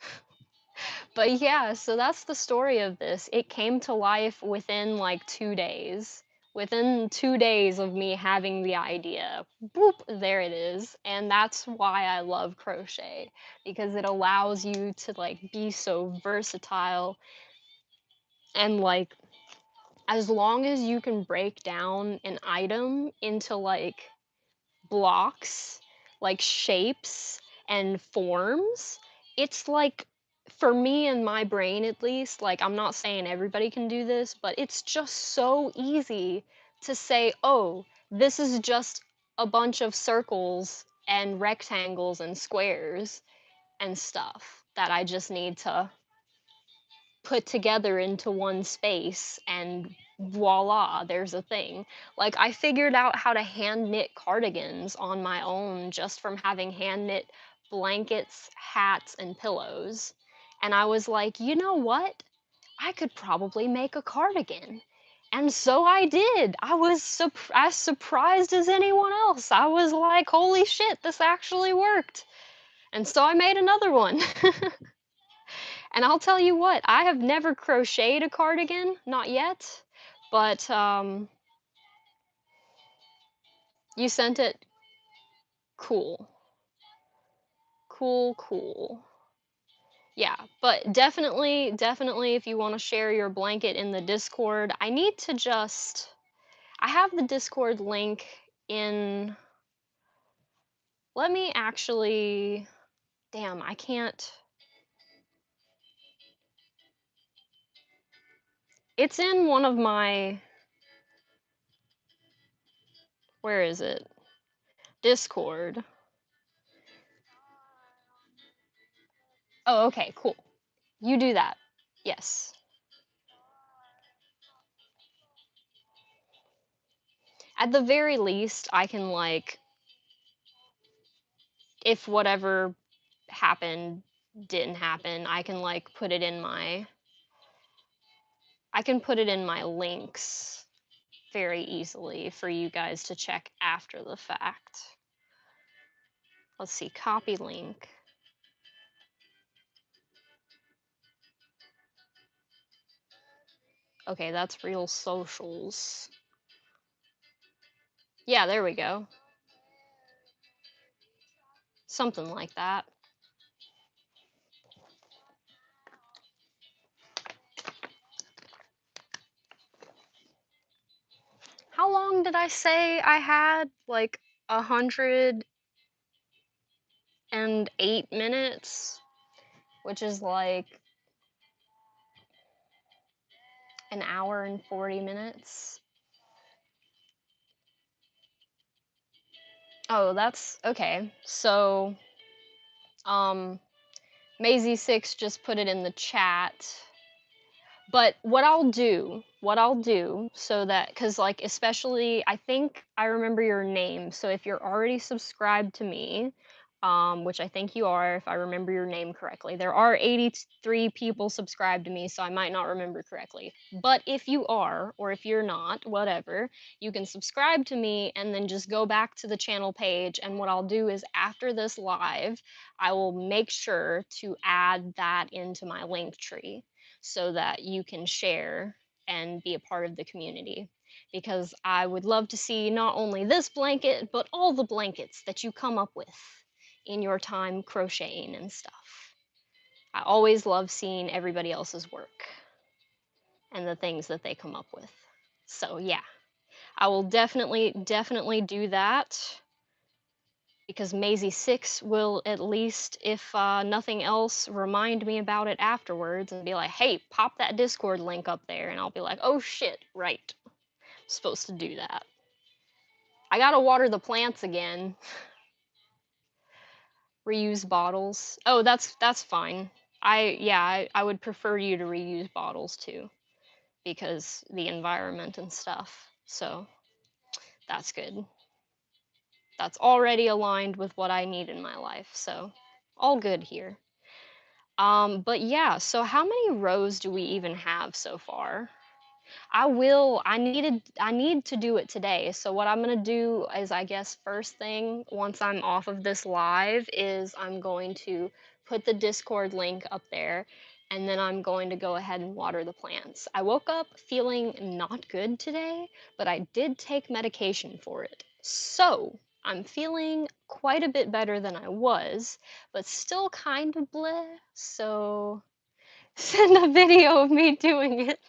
S2: But yeah, so that's the story of this. It came to life within like 2 days. Within 2 days of me having the idea, boop, there it is. And that's why I love crochet, because it allows you to like be so versatile, and like as long as you can break down an item into like blocks, like shapes and forms, it's like, for me and my brain at least, like I'm not saying everybody can do this, but it's just so easy to say, oh, this is just a bunch of circles and rectangles and squares and stuff that I just need to put together into one space, and voila, there's a thing. Like I figured out how to hand knit cardigans on my own just from having hand knit blankets, hats, and pillows. And I was like, you know what? I could probably make a cardigan. And so I did. I was as surprised as anyone else. I was like, holy shit, this actually worked. And so I made another one. And I'll tell you what, I have never crocheted a cardigan, not yet, but you sent it. Cool. Cool, cool. Yeah, but definitely if you want to share your blanket in the Discord, I have the Discord link in, let me actually, damn, I can't, it's in one of my, where is it? Discord. Oh, okay, cool. You do that. Yes. At the very least, I can like, if whatever happened didn't happen, I can like put it in my, I can put it in my links very easily for you guys to check after the fact. Let's see, copy link. Okay, that's real socials. Yeah, there we go. Something like that. How long did I say I had? Like 108 minutes, which is like an hour and 40 minutes. Oh, that's okay. So, um, Maisie6 just put it in the chat. But what I'll do so that, cause like, especially, I think I remember your name, so if you're already subscribed to me, which I think you are if I remember your name correctly. There are 83 people subscribed to me, so I might not remember correctly. But if you are, or if you're not, whatever, you can subscribe to me and then just go back to the channel page, and what I'll do is after this live, I will make sure to add that into my link tree so that you can share and be a part of the community. Because I would love to see not only this blanket, but all the blankets that you come up with in your time crocheting and stuff. I always love seeing everybody else's work and the things that they come up with. So, yeah, I will definitely do that because Maisie6 will, at least, if nothing else, remind me about it afterwards and be like, hey, pop that Discord link up there. And I'll be like, oh shit, right. I'm supposed to do that. I gotta water the plants again. Reuse bottles. Oh, that's fine. I would prefer you to reuse bottles too, because the environment and stuff. So that's good. That's already aligned with what I need in my life. So all good here. But yeah, so how many rows do we even have so far? I need to do it today. So what I'm gonna do is, I guess, first thing once I'm off of this live is I'm going to put the Discord link up there, and then I'm going to go ahead and water the plants. I woke up feeling not good today, but I did take medication for it. So I'm feeling quite a bit better than I was, but still kind of bleh. So send a video of me doing it.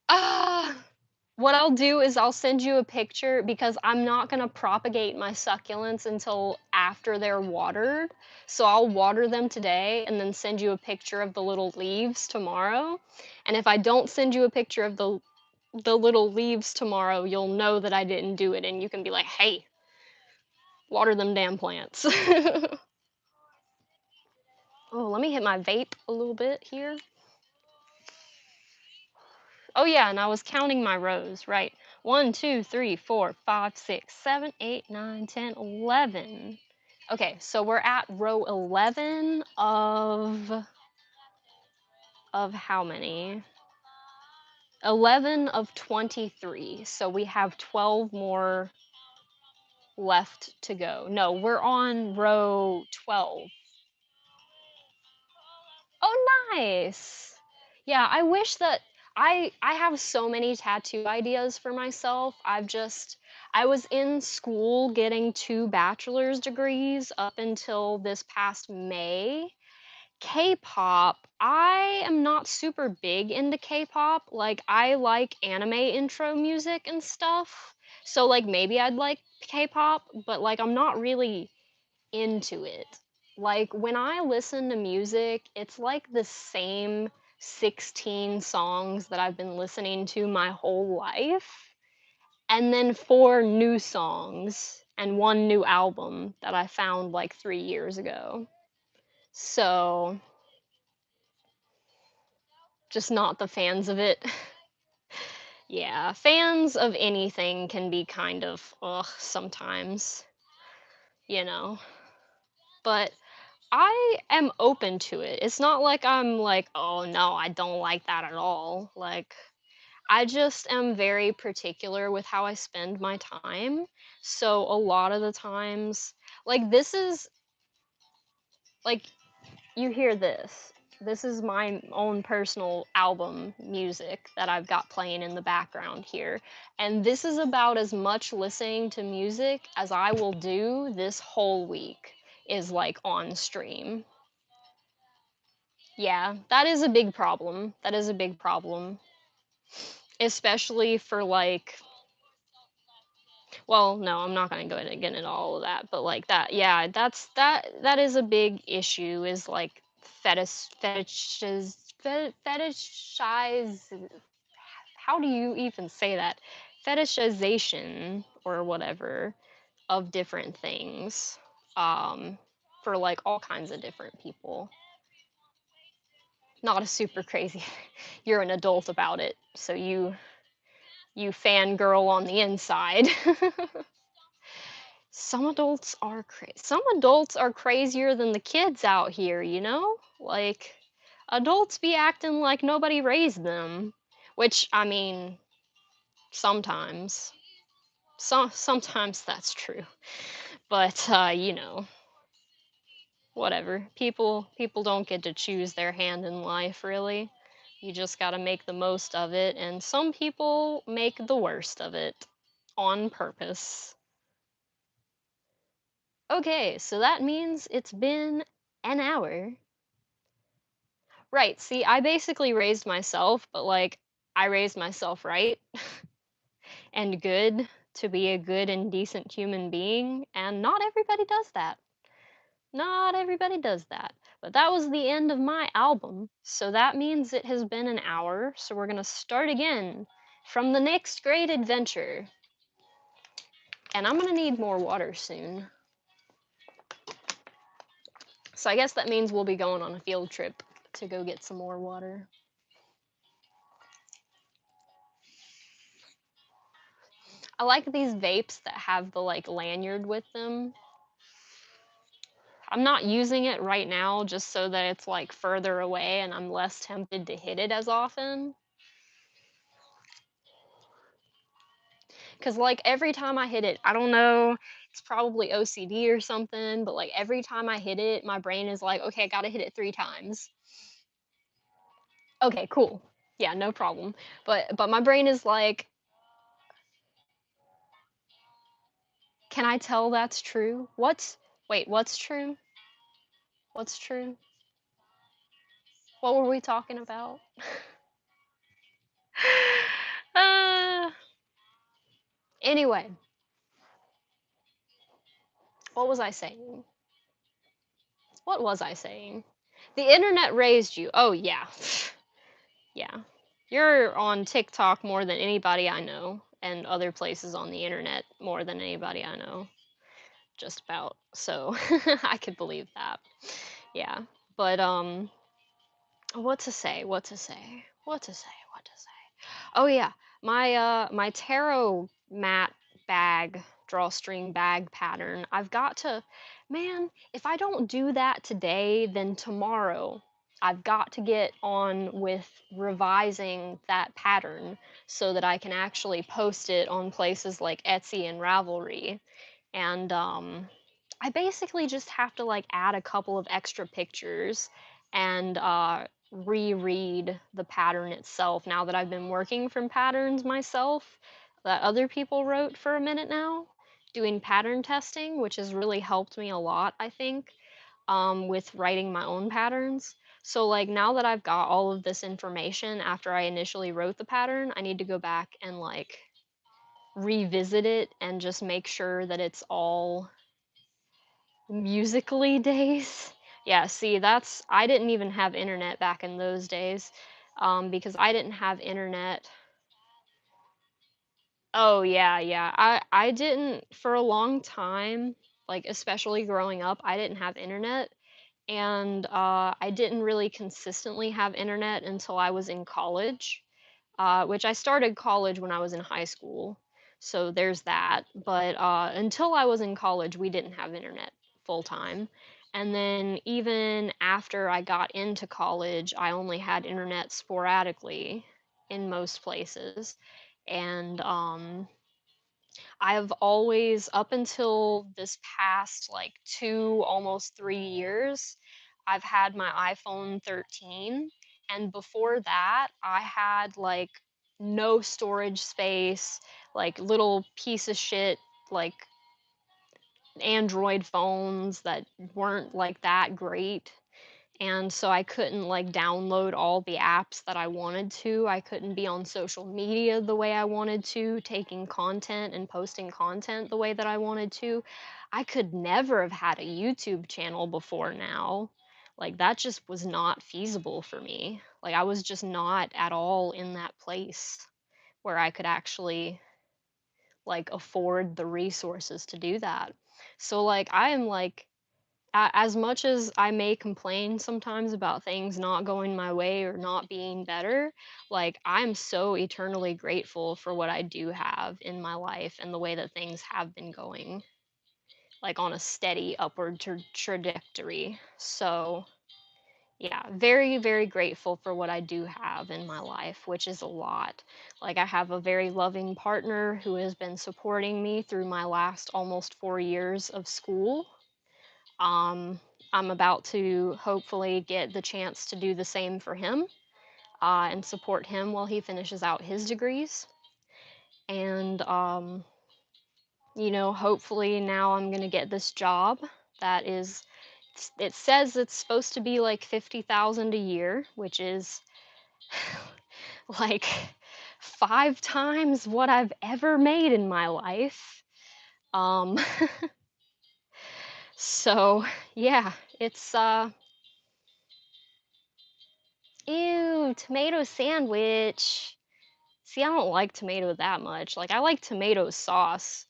S2: Ah, what I'll do is I'll send you a picture because I'm not gonna propagate my succulents until after they're watered. So I'll water them today and then send you a picture of the little leaves tomorrow. And if I don't send you a picture of the little leaves tomorrow, you'll know that I didn't do it, and you can be like, "Hey, water them damn plants." Oh, let me hit my vape a little bit here. Oh yeah, and I was counting my rows, right? 1, 2, 3, 4, 5, 6, 7, 8, 9, 10, 11. Okay, so we're at row 11 of how many? 11 of 23. So we have 12 more left to go. No, we're on row 12. Oh, nice. Yeah, I wish that I have so many tattoo ideas for myself. I was in school getting 2 bachelor's degrees up until this past May. K-pop, I am not super big into K-pop. Like, I like anime intro music and stuff. So like maybe I'd like K-pop, but like I'm not really into it. Like, when I listen to music, it's like the same 16 songs that I've been listening to my whole life, and then 4 new songs and 1 new album that I found like 3 years ago. So, just not the fans of it. Yeah, fans of anything can be kind of ugh sometimes, you know. But I am open to it. It's not like I'm like, "Oh, no, I don't like that at all." Like, I just am very particular with how I spend my time. So a lot of the times, like, this is like, you hear this. This is my own personal album music that I've got playing in the background here. And this is about as much listening to music as I will do this whole week is like on stream. Yeah, that is a big problem. That is a big problem. especially for like, well, no, I'm not gonna go into get into all of that, but like that, yeah, that is a big issue. Is like fetishize. How do you even say that? Fetishization or whatever of different things, um, for like all kinds of different people. Not a super crazy. You're an adult about it, so you fangirl on the inside. Some adults are crazier than the kids out here, you know? Like adults be acting like nobody raised them, which I mean, sometimes. Sometimes that's true. But you know, whatever. People don't get to choose their hand in life, really. You just got to make the most of it, and some people make the worst of it on purpose. Okay, so that means it's been an hour. Right. See, I basically raised myself, but like I raised myself right and good to be a good and decent human being, and not everybody does that. Not everybody does that. But that was the end of my album. So that means it has been an hour. So we're going to start again from the next great adventure. And I'm going to need more water soon. So I guess that means we'll be going on a field trip to go get some more water. I like these vapes that have the like lanyard with them. I'm not using it right now just so that it's like further away and I'm less tempted to hit it as often. Cause like every time I hit it, I don't know, it's probably OCD or something, but like every time I hit it, my brain is like, okay, I gotta hit it 3 times. Okay, cool. Yeah, no problem. But my brain is like, can I tell that's true? What's true? What's true? What were we talking about? uh, anyway, what was I saying? What was I saying? The internet raised you. Oh yeah. Yeah. You're on TikTok more than anybody I know, and other places on the internet more than anybody I know. Just about. So I could believe that. Yeah. But what to say? What to say? What to say? What to say? Oh yeah, my tarot mat bag drawstring bag pattern. I've got to, man, if I don't do that today, then tomorrow I've got to get on with revising that pattern so that I can actually post it on places like Etsy and Ravelry. And I basically just have to like add a couple of extra pictures and reread the pattern itself now that I've been working from patterns myself that other people wrote for a minute now, doing pattern testing, which has really helped me a lot, I think, with writing my own patterns. So, like, now that I've got all of this information after I initially wrote the pattern, I need to go back and, like, revisit it and just make sure that it's all musically days. Yeah, see, that's I didn't even have internet back in those days, because I didn't have internet. Oh yeah, yeah. I didn't for a long time, like especially growing up, I didn't have internet, and I didn't really consistently have internet until I was in college, which I started college when I was in high school. So there's that. But until I was in college, we didn't have internet full time. And then even after I got into college, I only had internet sporadically in most places. And I've always, up until this past like 2, almost 3 years, I've had my iPhone 13. And before that, I had like no storage space, like little piece of shit, like Android phones that weren't like that great. and so I couldn't, like, download all the apps that I wanted to. I couldn't be on social media the way I wanted to, taking content and posting content the way that I wanted to. I could never have had a YouTube channel before now. Like, that just was not feasible for me. Like, I was just not at all in that place where I could actually, like, afford the resources to do that. So, like, I am, like, as much as I may complain sometimes about things not going my way or not being better, like, I'm so eternally grateful for what I do have in my life and the way that things have been going, like, on a steady upward trajectory. So, yeah, very, very grateful for what I do have in my life, which is a lot. Like, I have a very loving partner who has been supporting me through my last almost 4 years of school. um, I'm about to hopefully get the chance to do the same for him, and support him while he finishes out his degrees. And, hopefully now I'm going to get this job that is, it says it's supposed to be like 50,000 a year, which is like 5 times what I've ever made in my life. Um, so yeah, it's, ew, tomato sandwich. See, I don't like tomato that much. Like, I like tomato sauce.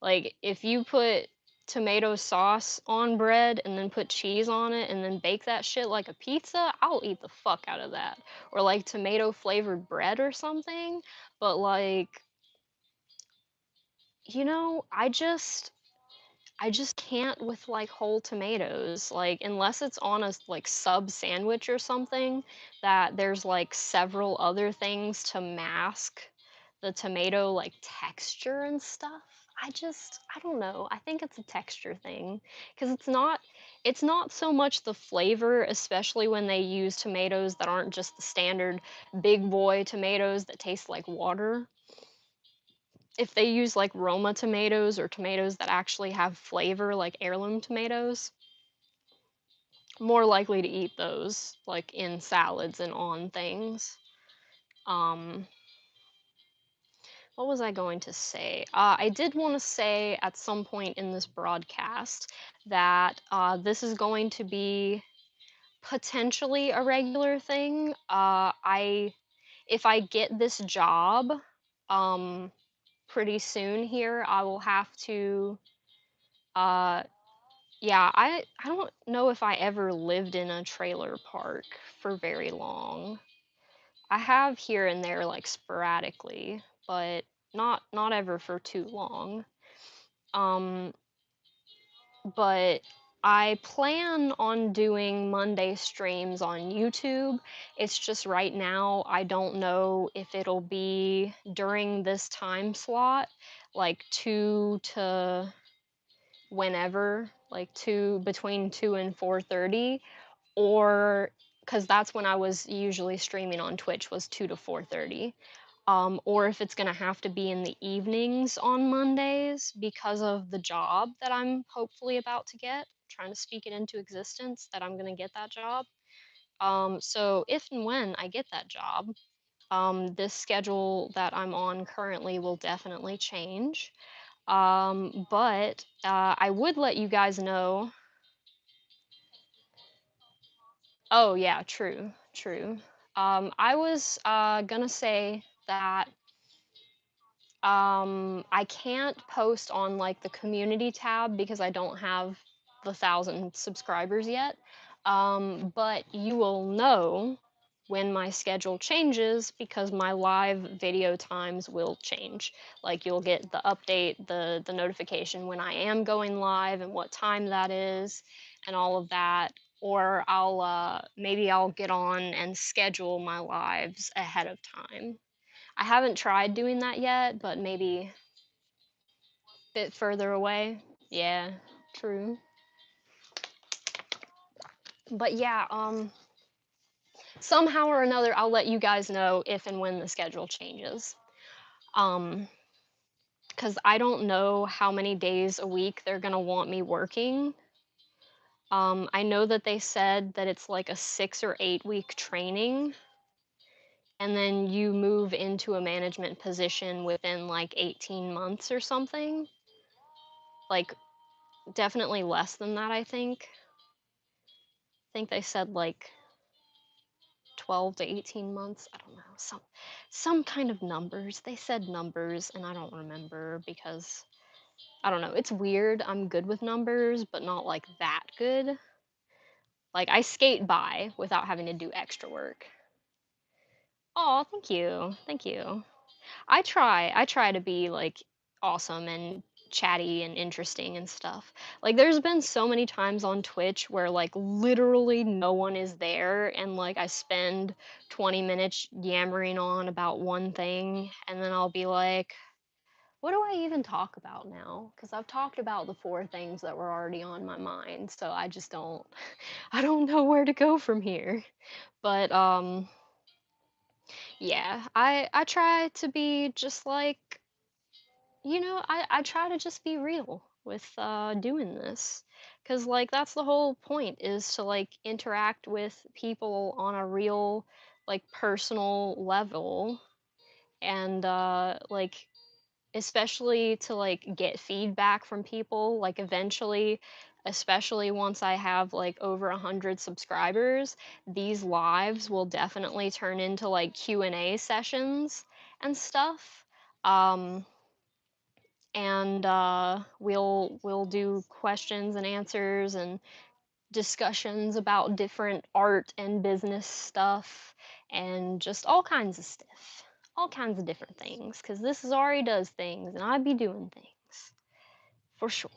S2: Like, if you put tomato sauce on bread and then put cheese on it and then bake that shit like a pizza, I'll eat the fuck out of that. Or like tomato flavored bread or something. But like, I just can't with, like, whole tomatoes, like, unless it's on a like, sub sandwich or something that there's, like, several other things to mask the tomato, like, texture and stuff. I don't know, I think it's a texture thing, 'cause it's not so much the flavor, especially when they use tomatoes that aren't just the standard big boy tomatoes that taste like water. If they use, like, Roma tomatoes or tomatoes that actually have flavor, like heirloom tomatoes, more likely to eat those, like, in salads and on things. Um, what was I going to say? I did wanna say at some point in this broadcast that, this is going to be potentially a regular thing. If I get this job, um, pretty soon here, I will have to, uh yeah, I don't know if I ever lived in a trailer park for very long. I have here and there, like, sporadically, but not ever for too long. Um, but I plan on doing Monday streams on YouTube. It's just right now I don't know if it'll be during this time slot, like 2 to whenever, like 2 between 2 and 4:30, or because that's when I was usually streaming on Twitch, was 2 to 4:30. Or if it's gonna have to be in the evenings on Mondays because of the job that I'm hopefully about to get, trying to speak it into existence that I'm gonna get that job. So if and when I get that job, this schedule that I'm on currently will definitely change. But I would let you guys know. Oh, yeah, true, true. I was gonna say that I can't post on like the community tab because I don't have the 1,000 subscribers yet. But you will know when my schedule changes because my live video times will change. Like, you'll get the update, the notification when I am going live and what time that is and all of that. Or maybe I'll get on and schedule my lives ahead of time. I haven't tried doing that yet, but maybe a bit further away. Yeah, true. But yeah, somehow or another, I'll let you guys know if and when the schedule changes. Um, because I don't know how many days a week they're gonna want me working. I know that they said that it's like a 6 or 8 week training, and then you move into a management position within like 18 months or something. Like, definitely less than that, I think. I think they said like 12 to 18 months. I don't know. Some kind of numbers. They said numbers and I don't remember because I don't know. It's weird. I'm good with numbers, but not like that good. Like I skate by without having to do extra work. Oh, thank you. Thank you. I try to be, like, awesome and chatty and interesting and stuff. Like, there's been so many times on Twitch where, like, literally no one is there, and, like, I spend 20 minutes yammering on about one thing, and then I'll be like, "What do I even talk about now? Because 'Cause I've talked about the 4 things that were already on my mind, so I just don't I don't know where to go from here." But, yeah, I try to be just like I try to just be real with doing this because like that's the whole point is to like interact with people on a real like personal level and like especially to like get feedback from people like eventually especially once I have like over 100 subscribers these lives will definitely turn into like Q&A sessions and stuff um and we'll do questions and answers and discussions about different art and business stuff and just all kinds of stuff, all kinds of different things. Because this is Ari does things, and I be doing things for sure,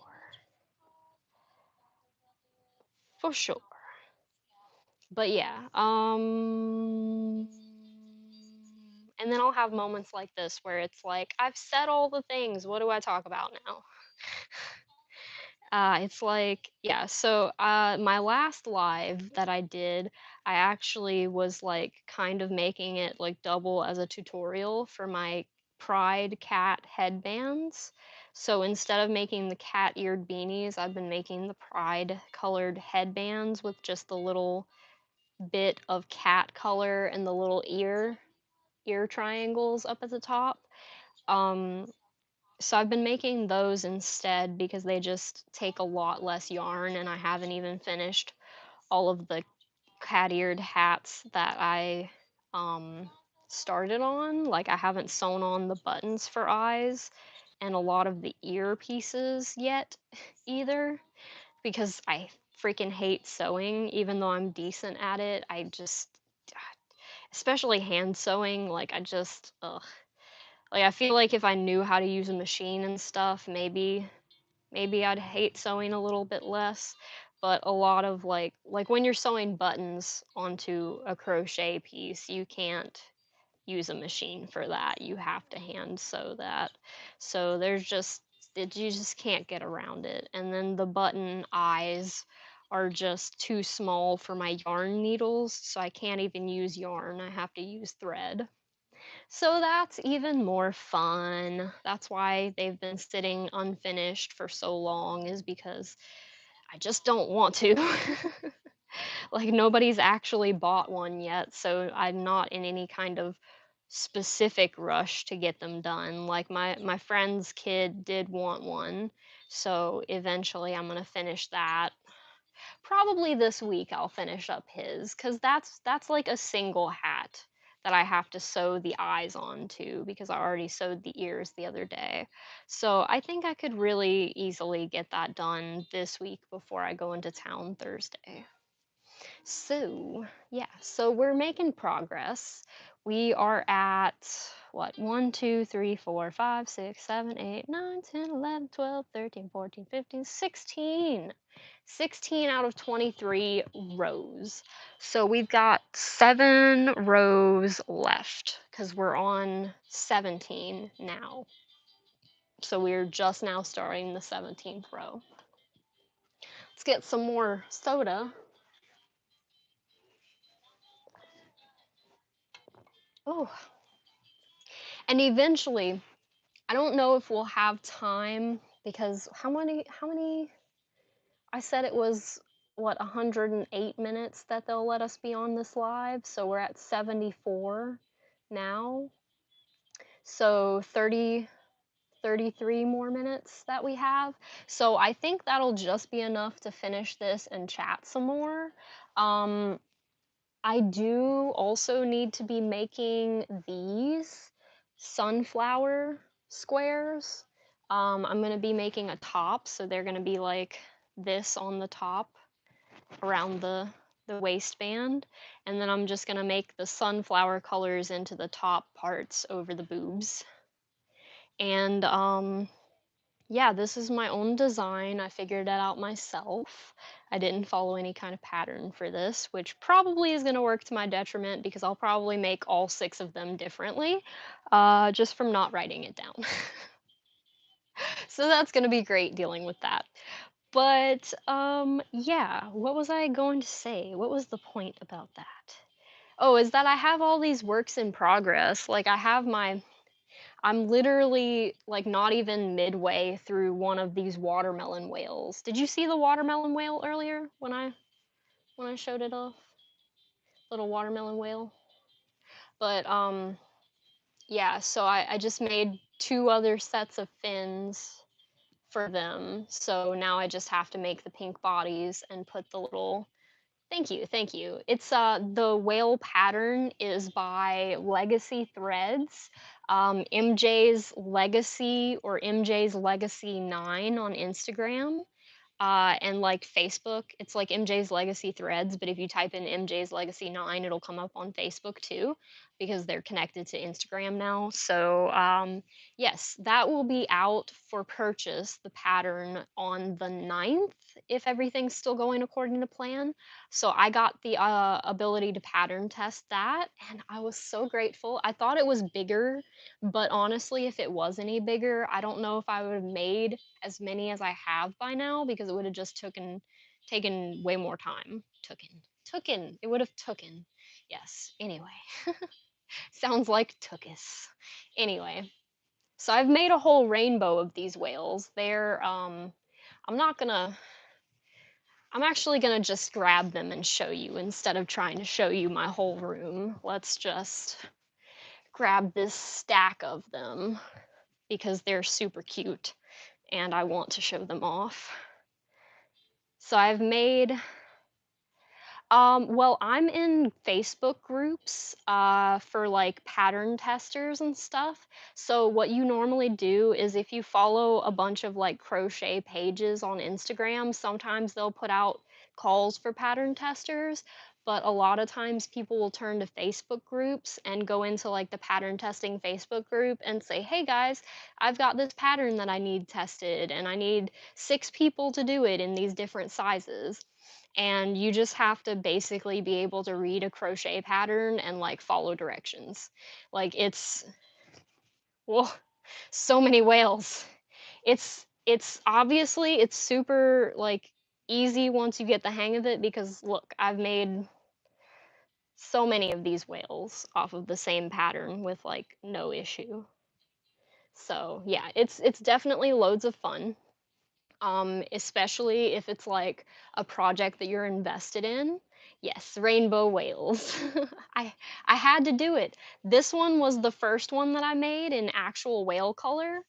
S2: for sure. But yeah, and then I'll have moments like this where it's like I've said all the things. What do I talk about now? It's like, yeah, so my last live that I did, I actually was like kind of making it like double as a tutorial for my Pride cat headbands. So instead of making the cat eared beanies, I've been making the Pride colored headbands with just the little bit of cat color and the little ear triangles up at the top. Um, so I've been making those instead because they just take a lot less yarn and I haven't even finished all of the cat-eared hats that I started on. Like I haven't sewn on the buttons for eyes and a lot of the ear pieces yet either because I freaking hate sewing even though I'm decent at it. I just especially hand sewing like I just ugh. Like, I feel like if I knew how to use a machine and stuff, maybe I'd hate sewing a little bit less, but a lot of, like, when you're sewing buttons onto a crochet piece, you can't use a machine for that, you have to hand sew that. So, there's just you just can't get around it, and then the button eyes are just too small for my yarn needles, so I can't even use yarn, I have to use thread. So that's even more fun. That's why they've been sitting unfinished for so long, is because I just don't want to. Like, nobody's actually bought one yet, so I'm not in any kind of specific rush to get them done. Like, my friend's kid did want one, so eventually I'm gonna finish that. Probably this week I'll finish up his, cause that's like a single hat that I have to sew the eyes onto because I already sewed the ears the other day. So I think I could really easily get that done this week before I go into town Thursday. So, yeah, so we're making progress. We are at what, 1, 2, 3, 4, 5, 6, 7, 8, 9, 10, 11, 12, 13, 14, 15, 16. 16 out of 23 rows. So we've got 7 rows left because we're on 17 now. So we're just now starting the 17th row. Let's get some more soda. Oh, and eventually, I don't know if we'll have time because how many I said it was what, 108 minutes that they'll let us be on this live, so we're at 74 now. So 33 more minutes that we have. So I think that'll just be enough to finish this and chat some more. Um, I do also need to be making these sunflower squares. I'm gonna be making a top, so they're gonna be like this on the top around the waistband, and then I'm just gonna make the sunflower colors into the top parts over the boobs. And yeah, this is my own design. I figured it out myself. I didn't follow any kind of pattern for this, which probably is going to work to my detriment because I'll probably make all 6 of them differently, just from not writing it down. So that's going to be great dealing with that. But yeah, what was I going to say? What was the point about that? Oh, is that I have all these works in progress. Like I'm literally like not even midway through one of these watermelon whales. Did you see the watermelon whale earlier when I showed it off? Little watermelon whale. But yeah, so I just made 2 other sets of fins for them. So now I just have to make the pink bodies and put the little. Thank you, thank you. It's the whale pattern is by Legacy Threads, MJ's Legacy or MJ's Legacy 9 on Instagram. And like Facebook, it's like MJ's Legacy Threads, but if you type in MJ's Legacy 9, it'll come up on Facebook too, because they're connected to Instagram now. So, yes, that will be out for purchase, the pattern on the 9th, if everything's still going according to plan. So, I got the ability to pattern test that, and I was so grateful. I thought it was bigger, but honestly, if it was any bigger, I don't know if I would have made as many as I have by now because it would have just taken way more time. Tooken. It would have tooken. Yes. Anyway, sounds like tookus. Anyway, so I've made a whole rainbow of these whales. I'm not gonna. I'm actually gonna just grab them and show you instead of trying to show you my whole room. Let's just grab this stack of them because they're super cute and I want to show them off. So I've made well, I'm in Facebook groups for like pattern testers and stuff. So what you normally do is if you follow a bunch of like crochet pages on Instagram, sometimes they'll put out calls for pattern testers, but a lot of times people will turn to Facebook groups and go into like the pattern testing Facebook group and say, "Hey guys, I've got this pattern that I need tested and I need 6 people to do it in these different sizes." And you just have to basically be able to read a crochet pattern and like follow directions. Like it's well, so many whales. It's obviously it's super like easy once you get the hang of it because look, I've made so many of these whales off of the same pattern with like no issue. So, yeah, it's definitely loads of fun. Especially if it's like a project that you're invested in. Yes, rainbow whales. I I had to do it. This one was the first one that I made in actual whale color.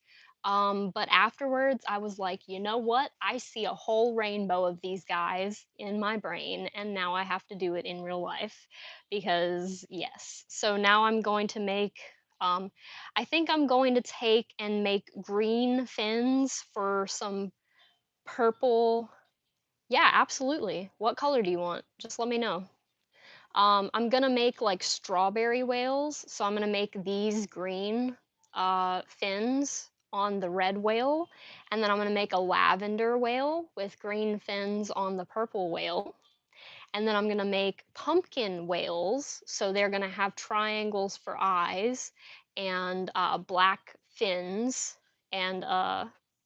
S2: But afterwards, I was like, you know what? I see a whole rainbow of these guys in my brain, and now I have to do it in real life because, yes. So now I'm going to make I think I'm going to take and make green fins for some purple. Yeah, absolutely. What color do you want? Just let me know. I'm gonna make like strawberry whales, so I'm gonna make these green fins on the red whale, and then I'm gonna make a lavender whale with green fins on the purple whale, and then I'm gonna make pumpkin whales, so they're gonna have triangles for eyes and black fins and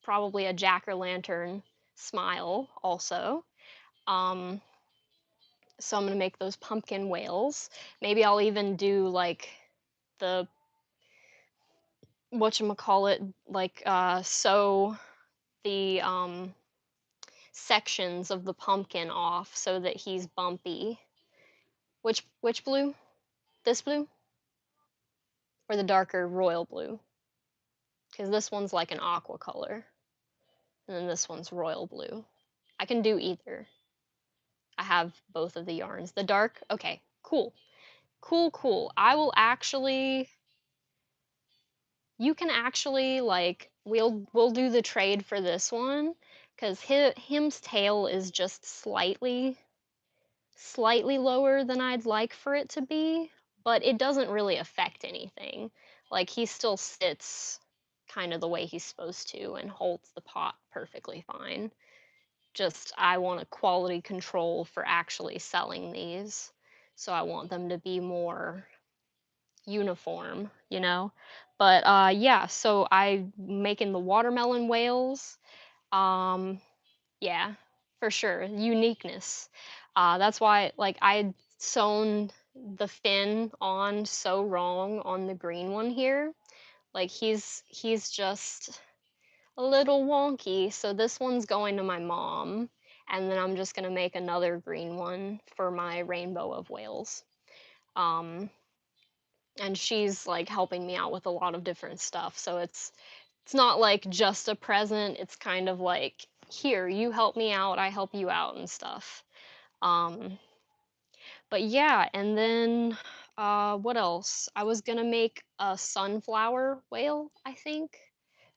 S2: probably a jack-o'-lantern smile also. Um, so I'm gonna make those pumpkin whales. Maybe I'll even do like the whatchamacallit, like sew the sections of the pumpkin off so that he's bumpy. Which blue? This blue or the darker royal blue? Because this one's like an aqua color, and then this one's royal blue. I can do either. I have both of the yarns. The dark, okay, cool. Cool, cool. I will actually you can actually like we'll do the trade for this one because him's tail is just slightly lower than I'd like for it to be, but it doesn't really affect anything. Like he still sits kind of the way he's supposed to and holds the pot perfectly fine. Just I want a quality control for actually selling these. So I want them to be more uniform, you know? But yeah, so I making the watermelon whales. Um yeah, for sure. Uniqueness. That's why like I'd sewn the fin on so wrong on the green one here. Like he's just a little wonky. So this one's going to my mom, and then I'm just gonna make another green one for my rainbow of whales. Um, and she's like helping me out with a lot of different stuff. So it's not like just a present. It's kind of like here, you help me out, I help you out and stuff. Um, but yeah, and then what else? I was gonna make a sunflower whale, I think.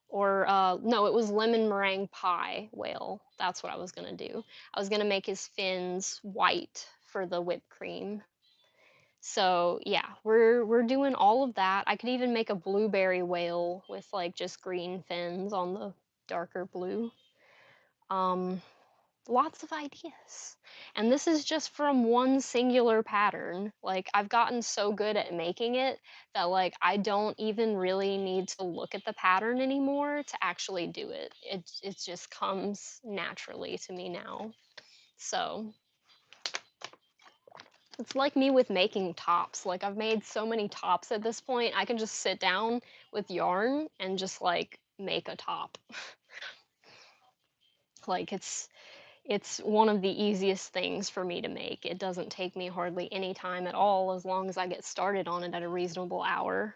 S2: Or no, it was lemon meringue pie whale. That's what I was gonna do. I was gonna make his fins white for the whipped cream. So yeah, we're doing all of that. I could even make a blueberry whale with like just green fins on the darker blue. Um, Lots of ideas. And this is just from one singular pattern. Like I've gotten so good at making it that like I don't even really need to look at the pattern anymore to actually do it. It just comes naturally to me now. So, it's like me with making tops. Like I've made so many tops at this point, I can just sit down with yarn and just like make a top. Like it's one of the easiest things for me to make. It doesn't take me hardly any time at all as long as I get started on it at a reasonable hour.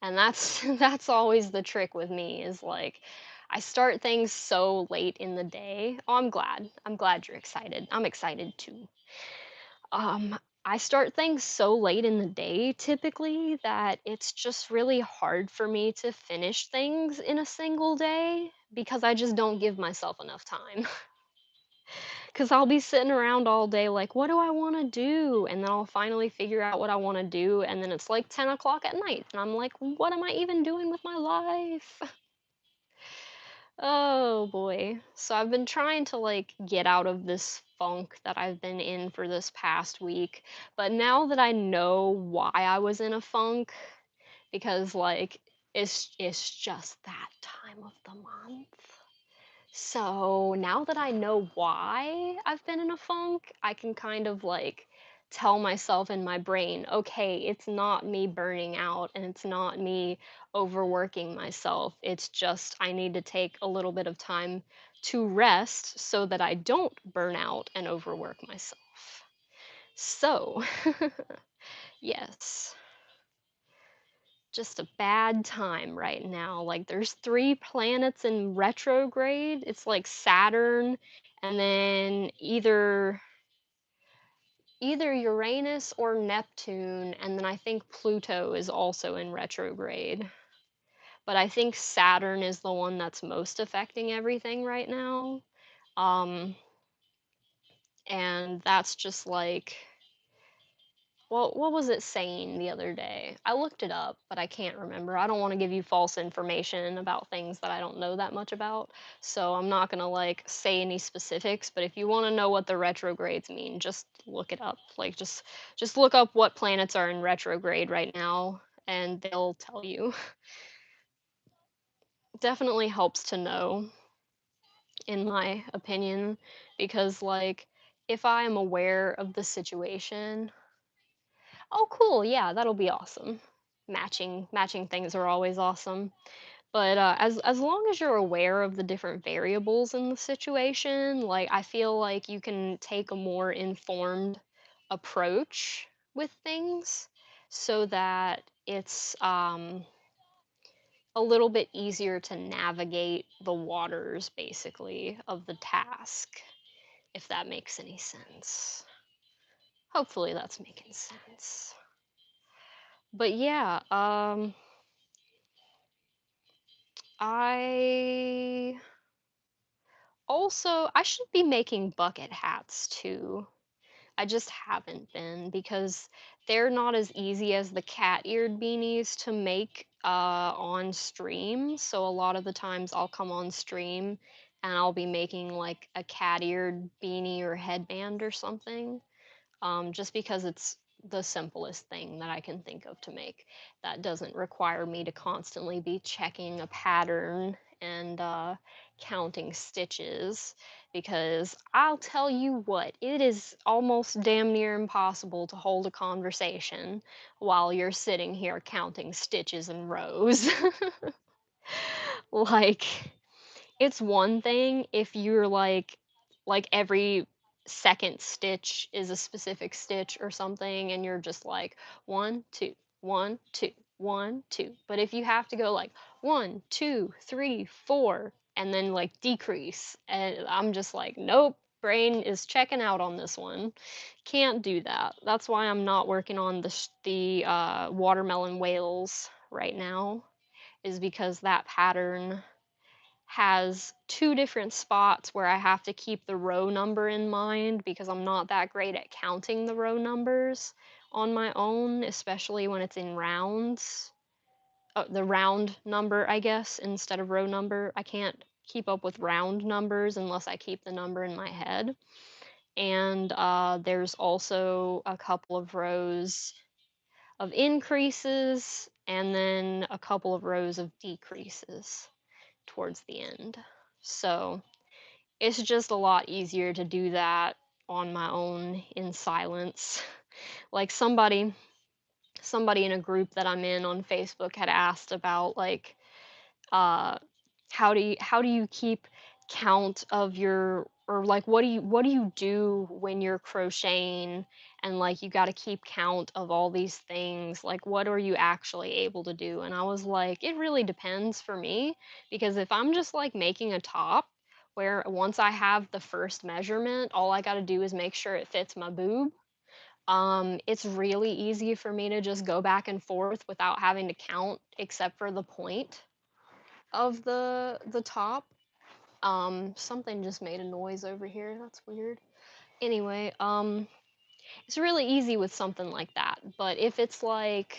S2: And that's that's always the trick with me is like I start things so late in the day. Oh, I'm glad. I'm glad you're excited. I'm excited too. I start things so late in the day typically that it's just really hard for me to finish things in a single day because I just don't give myself enough time. Because I'll be sitting around all day like, what do I want to do? And then I'll finally figure out what I want to do. And then it's like 10 o'clock at night. And I'm like, what am I even doing with my life? Oh boy. So I've been trying to like get out of this funk that I've been in for this past week. But now that I know why I was in a funk, because like it's just that time of the month. So now that I know why I've been in a funk, I can kind of like tell myself in my brain, okay, it's not me burning out and it's not me overworking myself. It's just I need to take a little bit of time to rest so that I don't burn out and overwork myself. So, yes, just a bad time right now. Like there's 3 planets in retrograde. It's like Saturn and then either Uranus or Neptune, and then I think Pluto is also in retrograde. But I think Saturn is the one that's most affecting everything right now. Um and that's just like well, what was it saying the other day? I looked it up, but I can't remember. I don't want to give you false information about things that I don't know that much about. So I'm not going to like say any specifics, but if you want to know what the retrogrades mean, just look it up. Like just look up what planets are in retrograde right now and they'll tell you. Definitely helps to know in my opinion because like if I am aware of the situation. Oh, cool. Yeah, that'll be awesome. Matching things are always awesome. But, as long as you're aware of the different variables in the situation, like, I feel like you can take a more informed approach with things so that it's, a little bit easier to navigate the waters, basically, of the task, if that makes any sense. Hopefully that's making sense. But yeah, I I should be making bucket hats too. I just haven't been because they're not as easy as the cat-eared beanies to make on stream. So a lot of the times I'll come on stream and I'll be making like a cat-eared beanie or headband or something, just because it's the simplest thing that I can think of to make. That doesn't require me to constantly be checking a pattern and counting stitches. Because I'll tell you what, it is almost damn near impossible to hold a conversation while you're sitting here counting stitches and rows. Like, it's one thing if you're like every second stitch is a specific stitch or something and you're just like one, two, one, two, one, two. But if you have to go like one, two, three, four, and then like decrease, and I'm just like, nope, brain is checking out on this one. Can't do that. That's why I'm not working on the watermelon whales right now, is because that pattern has two different spots where I have to keep the row number in mind because I'm not that great at counting the row numbers on my own, especially when it's in rounds. The round number, I guess, instead of row number. I can't keep up with round numbers unless I keep the number in my head. And there's also a couple of rows of increases and then a couple of rows of decreases towards the end. So it's just a lot easier to do that on my own in silence. Like somebody in a group that I'm in on Facebook had asked about like uh how do you keep count of your, or like what do you do when you're crocheting and like you got to keep count of all these things, like what are you actually able to do? And I was like, it really depends for me, because if I'm just like making a top where once I have the first measurement all I got to do is make sure it fits my boob, it's really easy for me to just go back and forth without having to count except for the point of the top. Something just made a noise over here. That's weird. Anyway, it's really easy with something like that. But if it's like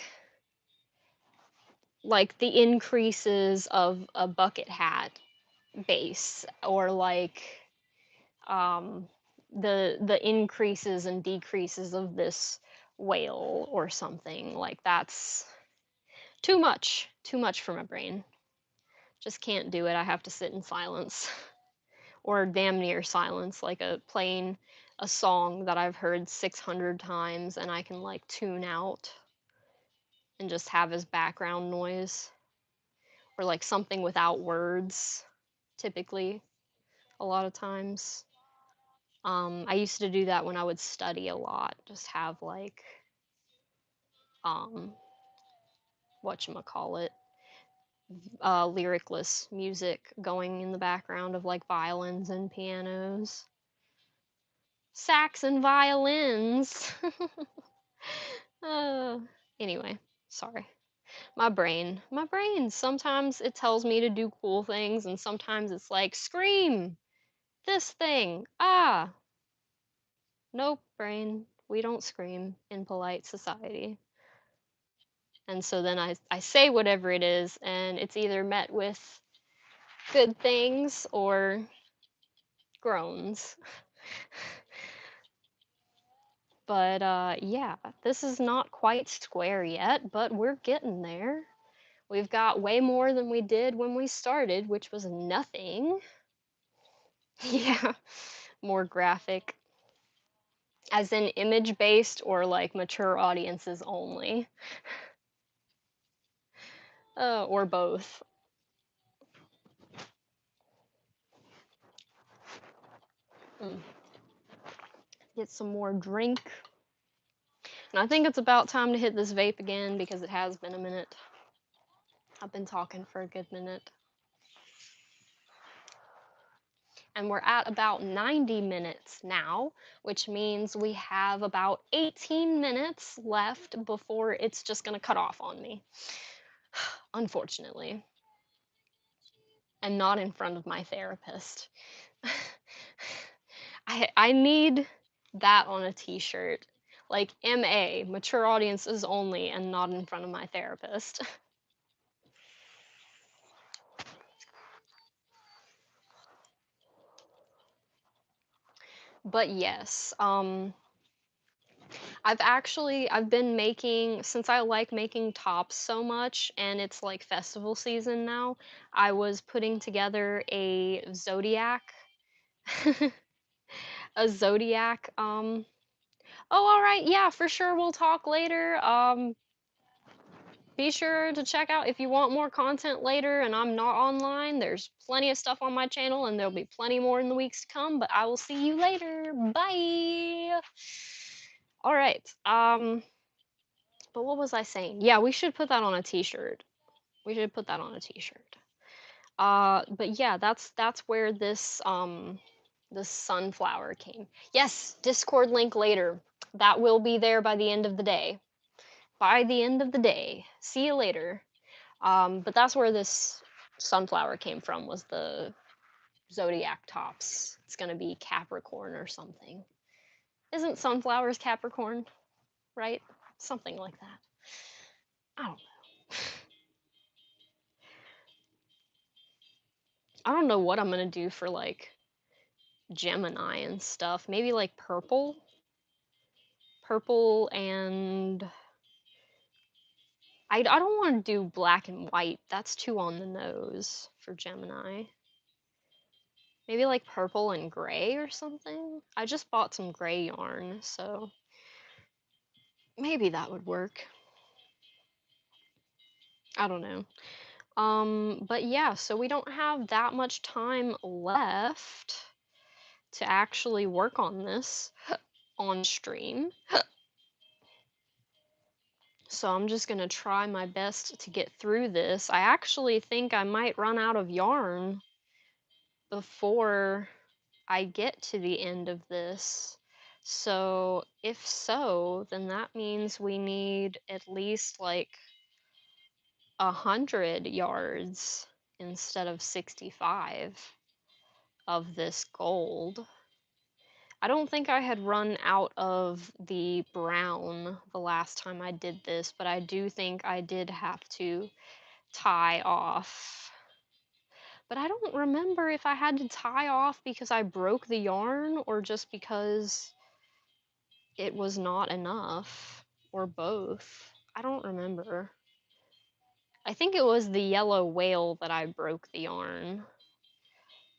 S2: the increases of a bucket hat base, or like um the increases and decreases of this whale or something, like that's too much for my brain. Just can't do it. I have to sit in silence. Or damn near silence, like playing a song that I've heard 600 times and I can like tune out and just have as background noise, or like something without words, typically, a lot of times. I used to do that when I would study a lot, just have like, um, whatchamacallit, lyricless music going in the background of like violins and pianos. Sax and violins. Uh, anyway, sorry. My brain, sometimes it tells me to do cool things, and sometimes it's like, scream! This thing! Ah! Nope, brain. We don't scream in polite society. And so then I say whatever it is, and it's either met with good things or groans. But yeah, this is not quite square yet, but we're getting there. We've got way more than we did when we started, which was nothing. Yeah, more graphic. As in image based or like mature audiences only, or both. Mm. Get some more drink. And I think it's about time to hit this vape again because it has been a minute. I've been talking for a good minute. And we're at about 90 minutes now, which means we have about 18 minutes left before it's just going to cut off on me. Unfortunately. And not in front of my therapist. I need that on a t-shirt. Like MA, mature audiences only, and not in front of my therapist. But yes, I've been making, since I like making tops so much and it's like festival season now, I was putting together a zodiac a zodiac oh, all right, yeah, for sure, we'll talk later. Be sure to check out if you want more content later and I'm not online. There's plenty of stuff on my channel and there'll be plenty more in the weeks to come, but I will see you later. Bye. All right. But what was I saying? Yeah, we should put that on a t-shirt. We should put that on a t-shirt. But yeah, that's where this sunflower came. Yes, Discord link later. That will be there by the end of the day. By the end of the day. See you later. But that's where this sunflower came from, was the zodiac tops. It's gonna be Capricorn or something. Isn't sunflowers Capricorn, right? Something like that. I don't know. I don't know what I'm gonna do for like Gemini and stuff. Maybe like purple. Purple and I don't want to do black and white. That's too on the nose for Gemini. Maybe like purple and gray or something. I just bought some gray yarn, so maybe that would work. I don't know. But yeah, so we don't have that much time left to actually work on this on stream. So I'm just gonna try my best to get through this. I actually think I might run out of yarn before I get to the end of this. So if so, then that means we need at least like 100 yards instead of 65 of this gold. I don't think I had run out of the brown the last time I did this, but I do think I did have to tie off. But I don't remember if I had to tie off because I broke the yarn or just because it was not enough, or both. I don't remember. I think it was the yellow whale that I broke the yarn,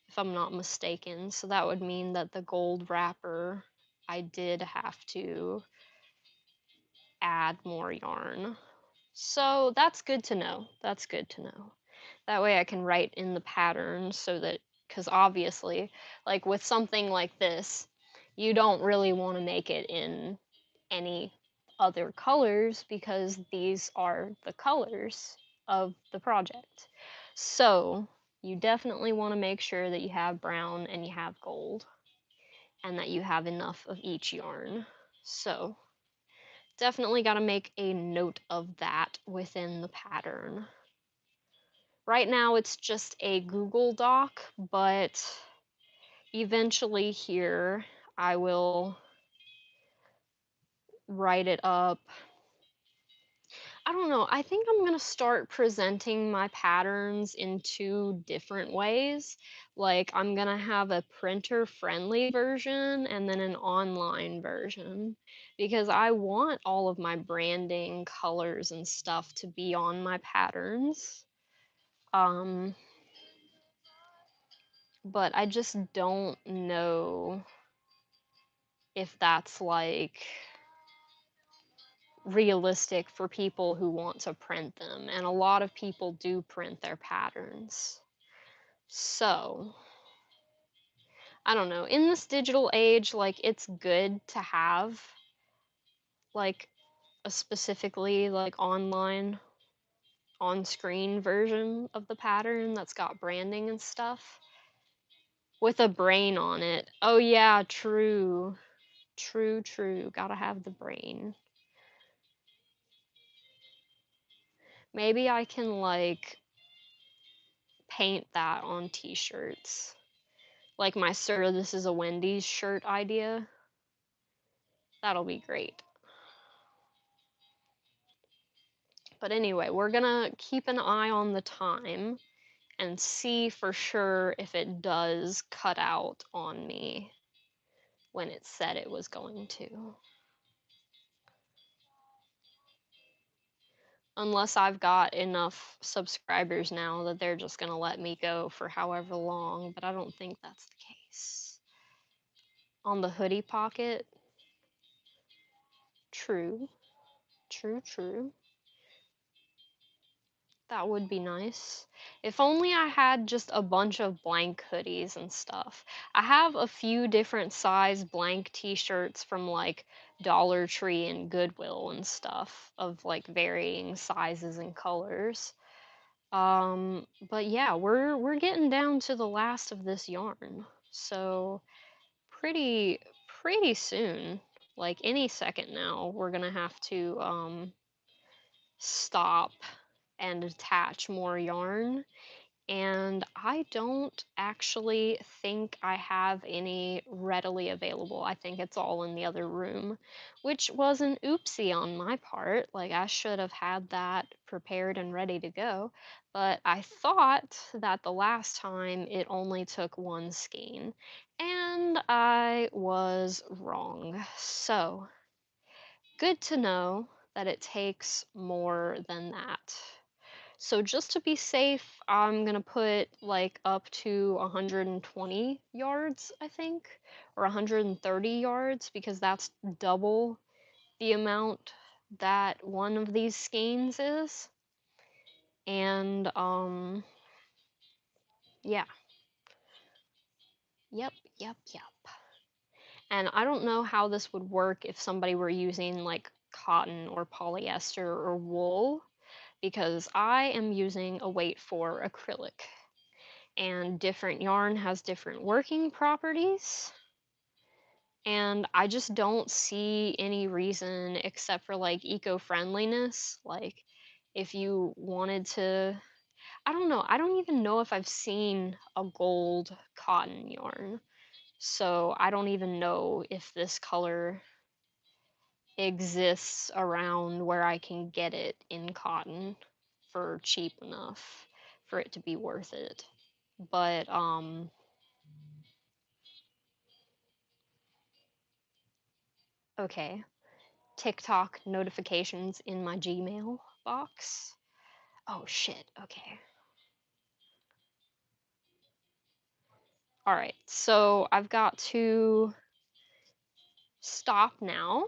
S2: if I'm not mistaken. So that would mean that the gold wrapper, I did have to add more yarn. So that's good to know. That's good to know. That way I can write in the pattern so that, because obviously, like with something like this, you don't really want to make it in any other colors because these are the colors of the project. So you definitely want to make sure that you have brown and you have gold and that you have enough of each yarn. So definitely got to make a note of that within the pattern. Right now it's just a Google Doc, but eventually here I will write it up. I don't know. I think I'm going to start presenting my patterns in two different ways. Like, I'm going to have a printer friendly version and then an online version because I want all of my branding, colors, and stuff to be on my patterns. But I just don't know if that's like realistic for people who want to print them, and a lot of people do print their patterns. So I don't know. In this digital age, like, it's good to have, like, a specifically, like, online, on-screen version of the pattern that's got branding and stuff with a brain on it. Oh, yeah, true. True, true. Gotta have the brain. Maybe I can, like, paint that on t-shirts. Like my "Sir, this is a Wendy's" shirt idea. That'll be great. But anyway, we're gonna keep an eye on the time and see for sure if it does cut out on me when it said it was going to. Unless I've got enough subscribers now that they're just gonna let me go for however long, but I don't think that's the case. On the hoodie pocket, true, true, true. That would be nice. If only I had just a bunch of blank hoodies and stuff. I have a few different size blank t-shirts from like Dollar Tree and Goodwill and stuff of like varying sizes and colors. But yeah, we're getting down to the last of this yarn. So pretty pretty soon, like any second now, we're gonna have to stop and attach more yarn. And I don't actually think I have any readily available. I think it's all in the other room, which was an oopsie on my part. Like, I should have had that prepared and ready to go. But I thought that the last time it only took one skein, and I was wrong. So, good to know that it takes more than that. So just to be safe, I'm gonna put like up to 120 yards, I think, or 130 yards because that's double the amount that one of these skeins is. And yeah, yep. And I don't know how this would work if somebody were using like cotton or polyester or wool because I am using a weight for acrylic. And different yarn has different working properties. And I just don't see any reason except for like eco-friendliness. Like, if you wanted to, I don't know, I don't even know if I've seen a gold cotton yarn. So I don't even know if this color exists around where I can get it in cotton for cheap enough for it to be worth it. But okay. TikTok notifications in my Gmail box. Oh shit, okay. All right, so I've got to stop now.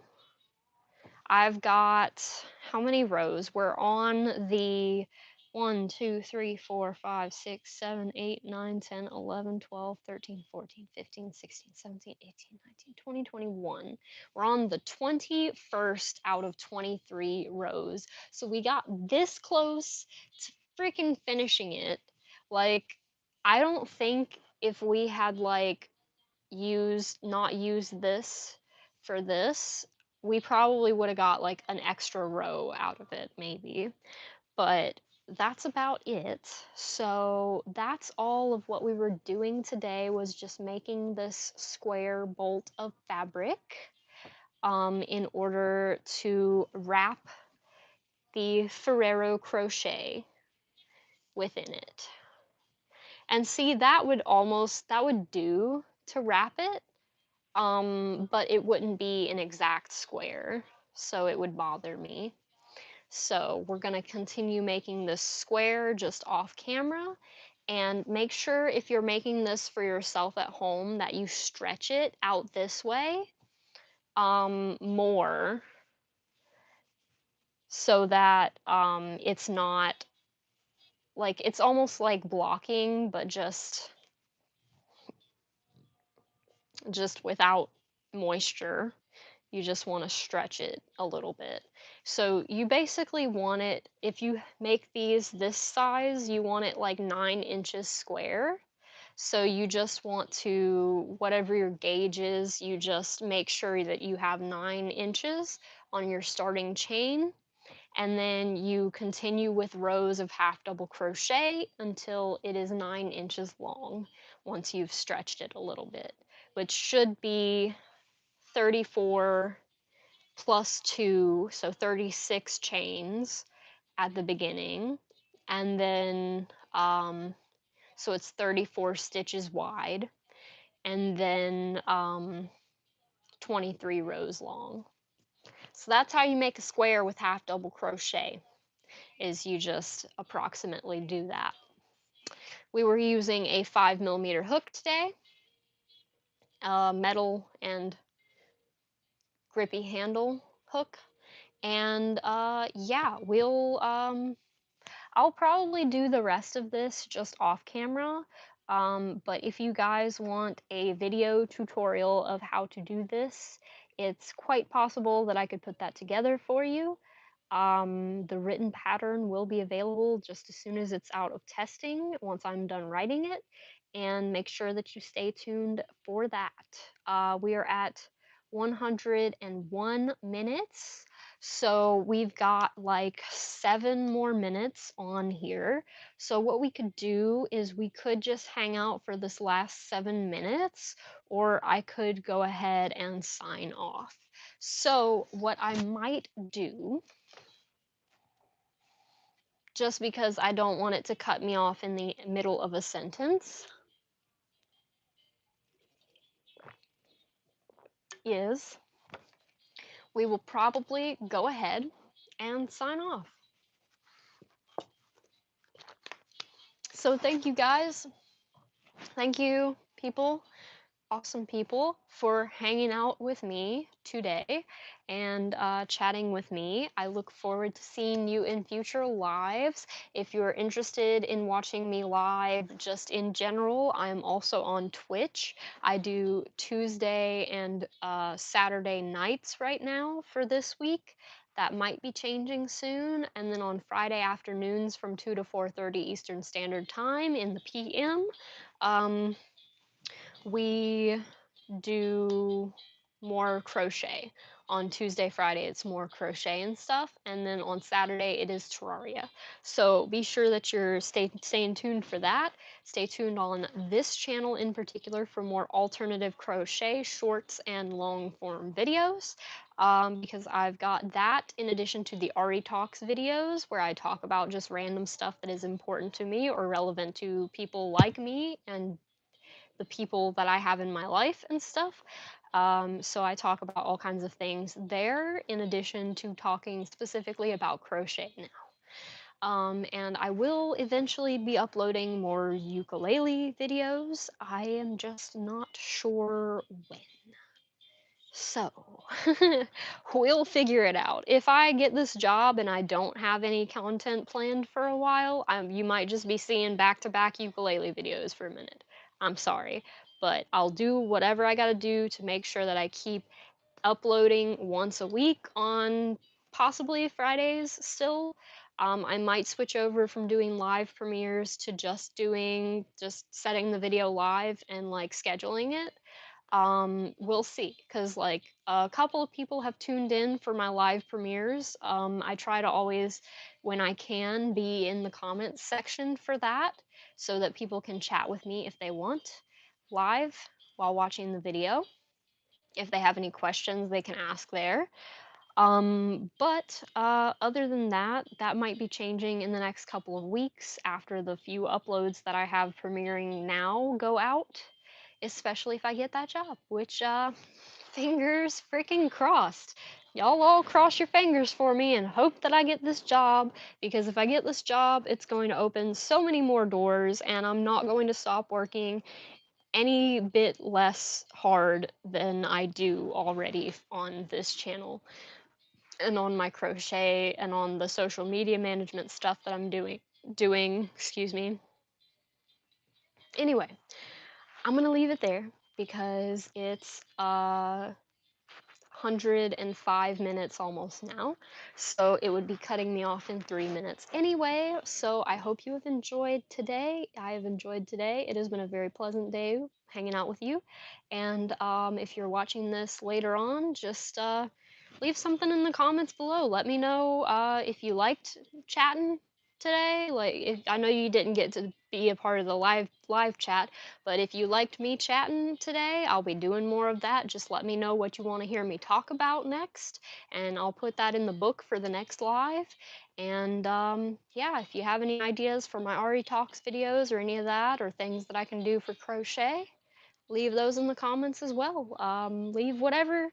S2: I've got how many rows? We're on the 1, 2, 3, 4, 5, 6, 7, 8, 9, 10, 11, 12, 13, 14, 15, 16, 17, 18, 19, 20, 21. We're on the 21st out of 23 rows. So we got this close to freaking finishing it. Like, I don't think if we had like not used this for this, we probably would have got like an extra row out of it, maybe. But that's about it. So that's all of what we were doing today was just making this square bolt of fabric in order to wrap the Ferrero crochet within it. And see, that would do to wrap it, but it wouldn't be an exact square, so it would bother me. So we're gonna continue making this square just off camera, and make sure if you're making this for yourself at home that you stretch it out this way more so that it's not like it's almost like blocking but just just without moisture. You just want to stretch it a little bit. So you basically want it, if you make these this size, you want it like 9 inches square. So you just want to, whatever your gauge is, you just make sure that you have 9 inches on your starting chain. And then you continue with rows of half double crochet until it is 9 inches long once you've stretched it a little bit, which should be 34 plus 2, so 36 chains at the beginning. And then, so it's 34 stitches wide, and then 23 rows long. So that's how you make a square with half double crochet, is you just approximately do that. We were using a 5mm hook today, metal and grippy handle hook. And yeah, I'll probably do the rest of this just off camera. But if you guys want a video tutorial of how to do this, it's quite possible that I could put that together for you. The written pattern will be available just as soon as it's out of testing, once I'm done writing it, and make sure that you stay tuned for that. We are at 101 minutes, so we've got like 7 more minutes on here. So what we could do is we could just hang out for this last 7 minutes, or I could go ahead and sign off. So what I might do, just because I don't want it to cut me off in the middle of a sentence, is we will probably go ahead and sign off. So thank you guys. Thank you, people, awesome people, for hanging out with me today and chatting with me. I look forward to seeing you in future lives. If you're interested in watching me live just in general, I'm also on Twitch. I do Tuesday and Saturday nights right now for this week. That might be changing soon. And then on Friday afternoons from 2 to 4:30 Eastern Standard Time in the PM. We do more crochet. On Tuesday, Friday, it's more crochet and stuff, and then on Saturday, it is Terraria. So be sure that you're staying tuned for that. Stay tuned on this channel in particular for more alternative crochet shorts and long form videos. Because I've got that in addition to the Ari Talks videos where I talk about just random stuff that is important to me or relevant to people like me and the people that I have in my life and stuff. So I talk about all kinds of things there, in addition to talking specifically about crochet now. And I will eventually be uploading more ukulele videos. I am just not sure when. So, we'll figure it out. If I get this job and I don't have any content planned for a while, you might just be seeing back-to-back ukulele videos for a minute. I'm sorry, but I'll do whatever I gotta do to make sure that I keep uploading once a week on possibly Fridays still. I might switch over from doing live premieres to just setting the video live and like scheduling it. We'll see, because like a couple of people have tuned in for my live premieres. I try to always, when I can, be in the comments section for that so that people can chat with me if they want live while watching the video. If they have any questions, they can ask there. But other than that, that might be changing in the next couple of weeks after the few uploads that I have premiering now go out, especially if I get that job, which fingers freaking crossed. Y'all all cross your fingers for me and hope that I get this job, because if I get this job, it's going to open so many more doors and I'm not going to stop working any bit less hard than I do already on this channel and on my crochet and on the social media management stuff that I'm doing, excuse me. Anyway, I'm going to leave it there. because it's 105 minutes almost now. So it would be cutting me off in 3 minutes anyway. So I hope you have enjoyed today. I have enjoyed today. It has been a very pleasant day hanging out with you. And if you're watching this later on, just leave something in the comments below. Let me know if you liked chatting today. Like, if I know you didn't get to be a part of the live chat, but if you liked me chatting today, I'll be doing more of that. Just let me know what you want to hear me talk about next, and I'll put that in the book for the next live. And yeah, if you have any ideas for my Ari Talks videos or any of that, or things that I can do for crochet, leave those in the comments as well. Leave whatever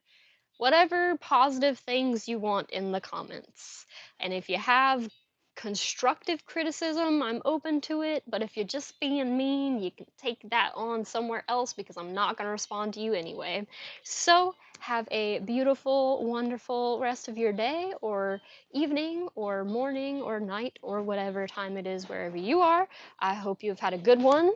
S2: positive things you want in the comments. And if you have constructive criticism, I'm open to it, but if you're just being mean, you can take that on somewhere else because I'm not going to respond to you anyway. So, have a beautiful, wonderful rest of your day, or evening, or morning, or night, or whatever time it is wherever you are. I hope you've had a good one.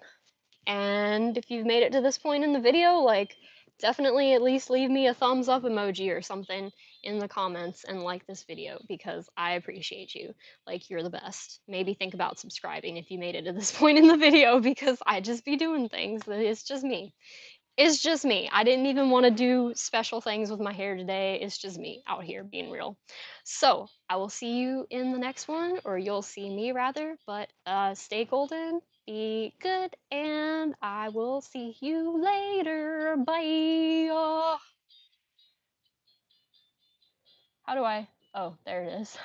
S2: And if you've made it to this point in the video, like, definitely at least leave me a thumbs up emoji or something in the comments and like this video because I appreciate you. Like, you're the best. Maybe think about subscribing if you made it to this point in the video because I just be doing things. It's just me. It's just me. I didn't even want to do special things with my hair today. It's just me out here being real. So I will see you in the next one, or you'll see me rather. But stay golden, be good, and I will see you later. Bye. How do I? Oh, there it is.